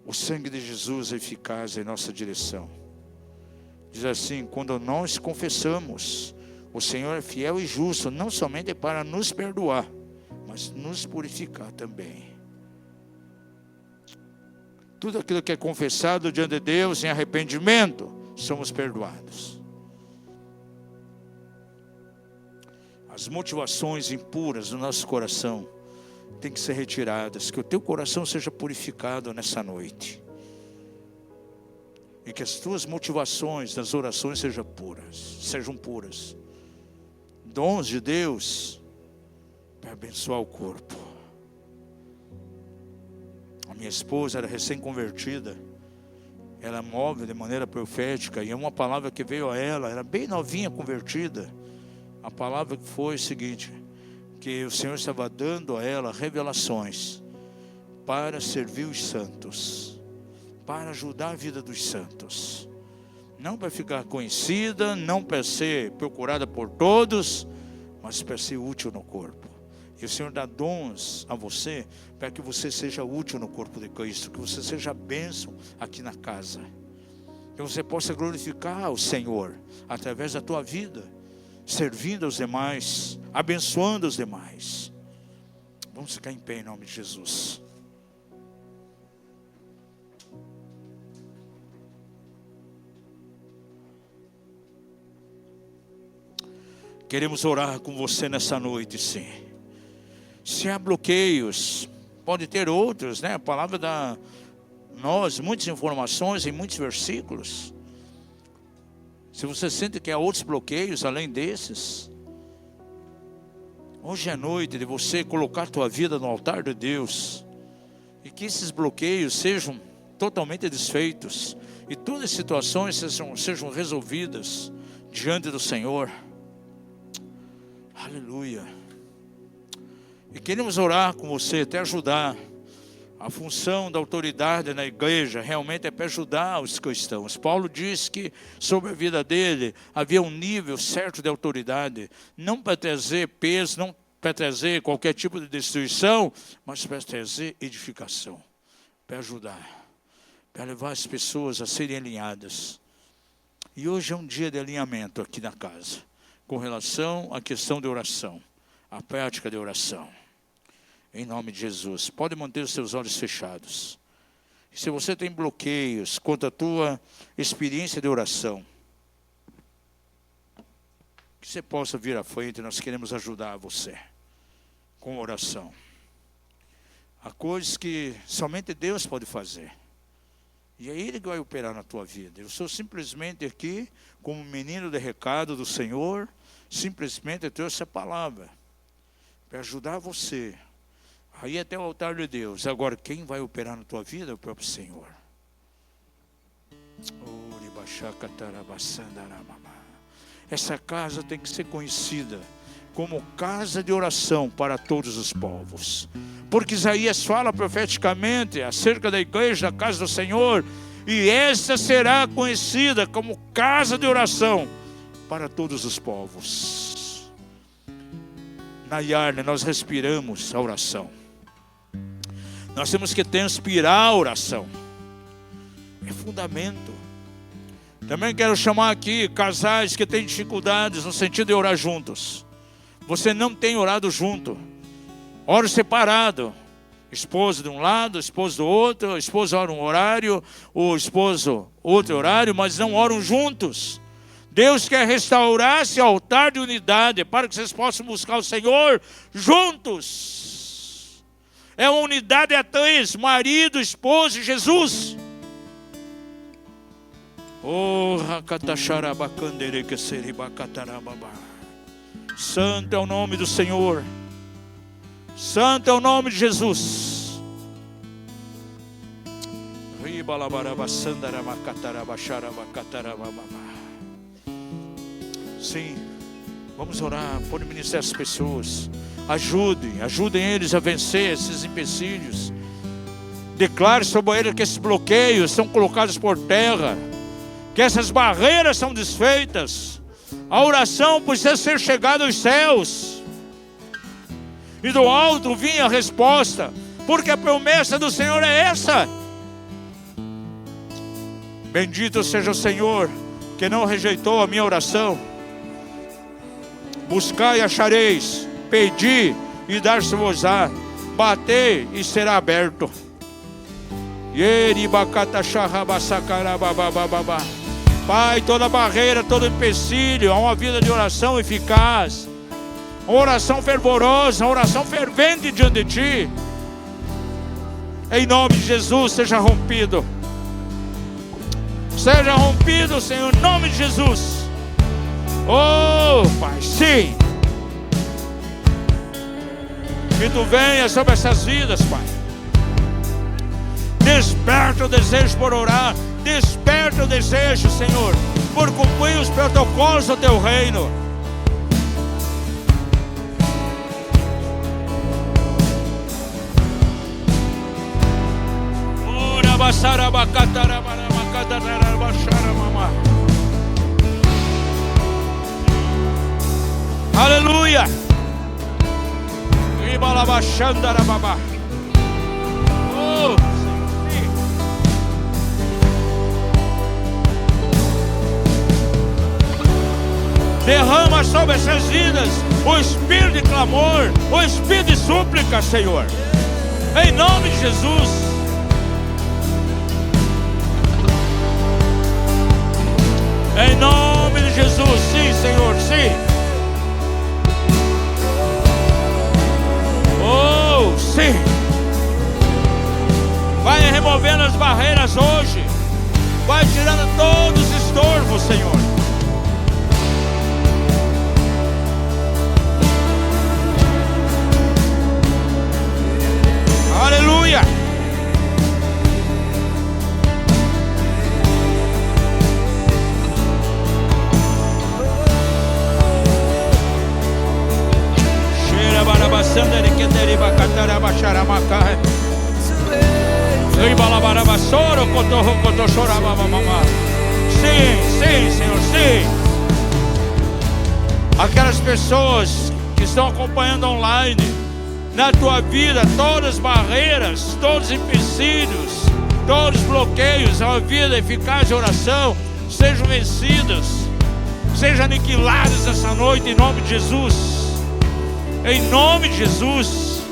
O sangue de Jesus é eficaz em nossa direção. Diz assim: quando nós confessamos, o Senhor é fiel e justo, não somente para nos perdoar, mas nos purificar também. Tudo aquilo que é confessado diante de Deus em arrependimento, somos perdoados. As motivações impuras do nosso coração têm que ser retiradas. Que o teu coração seja purificado nessa noite. E que as tuas motivações das orações sejam puras. Dons de Deus para abençoar o corpo. A minha esposa era recém-convertida. Ela move de maneira profética. E uma palavra que veio a ela, era bem novinha convertida. A palavra que foi o seguinte: que o Senhor estava dando a ela revelações para servir os santos, para ajudar a vida dos santos, não para ficar conhecida, não para ser procurada por todos, mas para ser útil no corpo. E o Senhor dá dons a você para que você seja útil no corpo de Cristo, que você seja bênção aqui na casa, que você possa glorificar o Senhor através da tua vida, servindo aos demais, abençoando os demais. Vamos ficar em pé em nome de Jesus. Queremos orar com você nessa noite, sim. Se há bloqueios, pode ter outros, né? A palavra dá nós muitas informações em muitos versículos. Se você sente que há outros bloqueios além desses, hoje é noite de você colocar a tua vida no altar de Deus, e que esses bloqueios sejam totalmente desfeitos, e todas as situações sejam resolvidas diante do Senhor. Aleluia. E queremos orar com você, até ajudar. A função da autoridade na igreja realmente é para ajudar os cristãos. Paulo diz que sobre a vida dele havia um nível certo de autoridade, não para trazer peso, não para trazer qualquer tipo de destruição, mas para trazer edificação, para ajudar, para levar as pessoas a serem alinhadas. E hoje é um dia de alinhamento aqui na casa, com relação à questão de oração, à prática de oração. Em nome de Jesus, pode manter os seus olhos fechados. E se você tem bloqueios quanto à tua experiência de oração, que você possa vir à frente. Nós queremos ajudar você com oração. Há coisas que somente Deus pode fazer. E é Ele que vai operar na tua vida. Eu sou simplesmente aqui, como menino de recado do Senhor, simplesmente eu trouxe essa palavra para ajudar você aí até o altar de Deus. Agora, quem vai operar na tua vida é o próprio Senhor. Essa casa tem que ser conhecida como casa de oração para todos os povos. Porque Isaías fala profeticamente acerca da igreja, da casa do Senhor, e essa será conhecida como casa de oração para todos os povos. Na Yarne nós respiramos a oração. Nós temos que transpirar a oração. É fundamento. Também quero chamar aqui casais que têm dificuldades no sentido de orar juntos. Você não tem orado junto. Ora separado. Esposo de um lado, esposo do outro. A esposa ora um horário, o esposo outro horário, mas não oram juntos. Deus quer restaurar esse altar de unidade para que vocês possam buscar o Senhor juntos. É uma unidade a três: marido, esposa e Jesus. Santo é o nome do Senhor. Santo é o nome de Jesus. Sim, vamos orar por ministrar as pessoas. Ajudem eles a vencer esses empecilhos. Declare sobre eles que esses bloqueios são colocados por terra, que essas barreiras são desfeitas. A oração precisa ser chegada aos céus, e do alto vinha a resposta, porque a promessa do Senhor é essa. Bendito seja o Senhor, que não rejeitou a minha oração. Buscai e achareis, pedi e dar-se-vos-á, batei e será aberto. Pai, toda barreira, todo empecilho, há uma vida de oração eficaz, uma oração fervorosa, uma oração fervente diante de Ti. Em nome de Jesus, seja rompido. Seja rompido, Senhor, em nome de Jesus. Oh, Pai, sim. Que Tu venha sobre essas vidas, Pai. Desperta o desejo por orar. Desperta o desejo, Senhor, por cumprir os protocolos do Teu reino. Aleluia. Oh, derrama sobre essas vidas o espírito de clamor, o espírito de súplica, Senhor. Em nome de Jesus. Em nome de Jesus, sim, Senhor, sim. Oh, sim. Vai removendo as barreiras hoje. Vai tirando todos os estorvos, Senhor. Aleluia. Sim, Senhor, sim. Aquelas pessoas que estão acompanhando online, na tua vida, todas as barreiras, todos os empecilhos, todos os bloqueios a uma vida eficaz de oração sejam vencidos, sejam aniquilados essa noite, em nome de Jesus. Em nome de Jesus.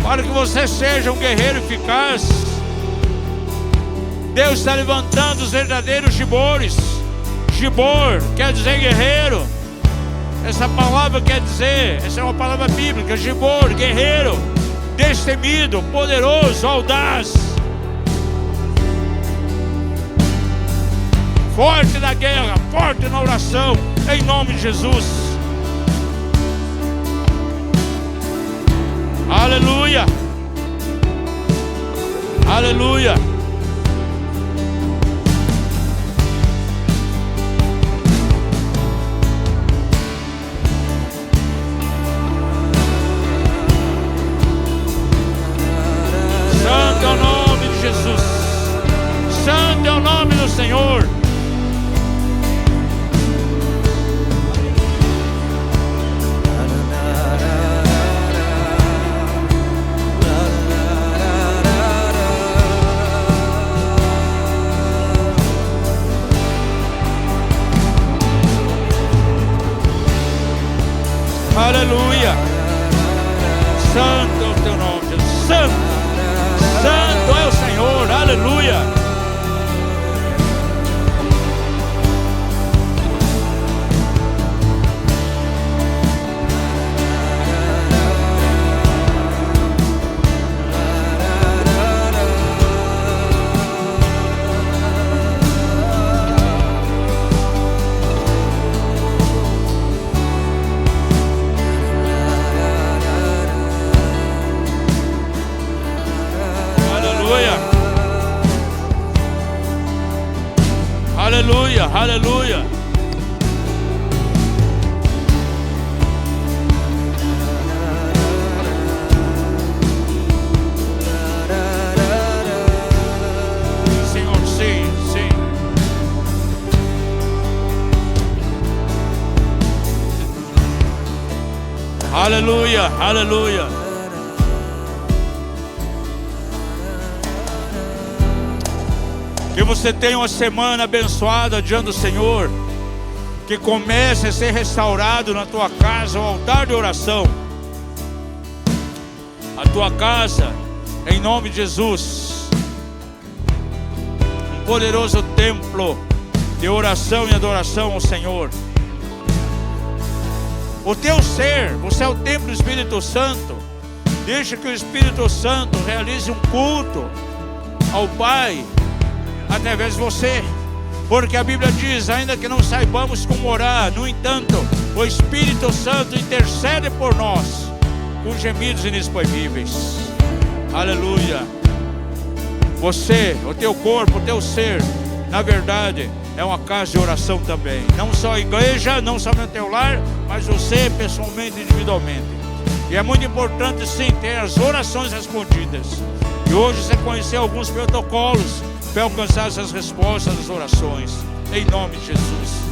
Para que você seja um guerreiro eficaz. Deus está levantando os verdadeiros gibores. Gibor quer dizer guerreiro. Essa palavra quer dizer, essa é uma palavra bíblica, Gibor, guerreiro, destemido, poderoso, audaz, forte na guerra, forte na oração, em nome de Jesus. Aleluia, aleluia. Santo é o nome de Jesus. Santo é o nome do Senhor. Aleluia. Santo é o teu nome, Jesus. Santo. Santo é o Senhor, aleluia. Aleluia, aleluia. Senhor, sim, sim. Aleluia, aleluia. Que você tenha uma semana abençoada diante do Senhor. Que comece a ser restaurado na tua casa o altar de oração. A tua casa, em nome de Jesus. Um poderoso templo de oração e adoração ao Senhor. O teu ser, você é o templo do Espírito Santo. Deixa que o Espírito Santo realize um culto ao Pai através de você, porque a Bíblia diz, ainda que não saibamos como orar, no entanto, o Espírito Santo intercede por nós, com gemidos inexprimíveis. Aleluia. Você, o teu corpo, o teu ser, na verdade, é uma casa de oração também. Não só a igreja, não somente o teu lar, mas você pessoalmente, individualmente. E é muito importante sim ter as orações respondidas. E hoje você conheceu alguns protocolos para alcançar essas respostas das orações, em nome de Jesus.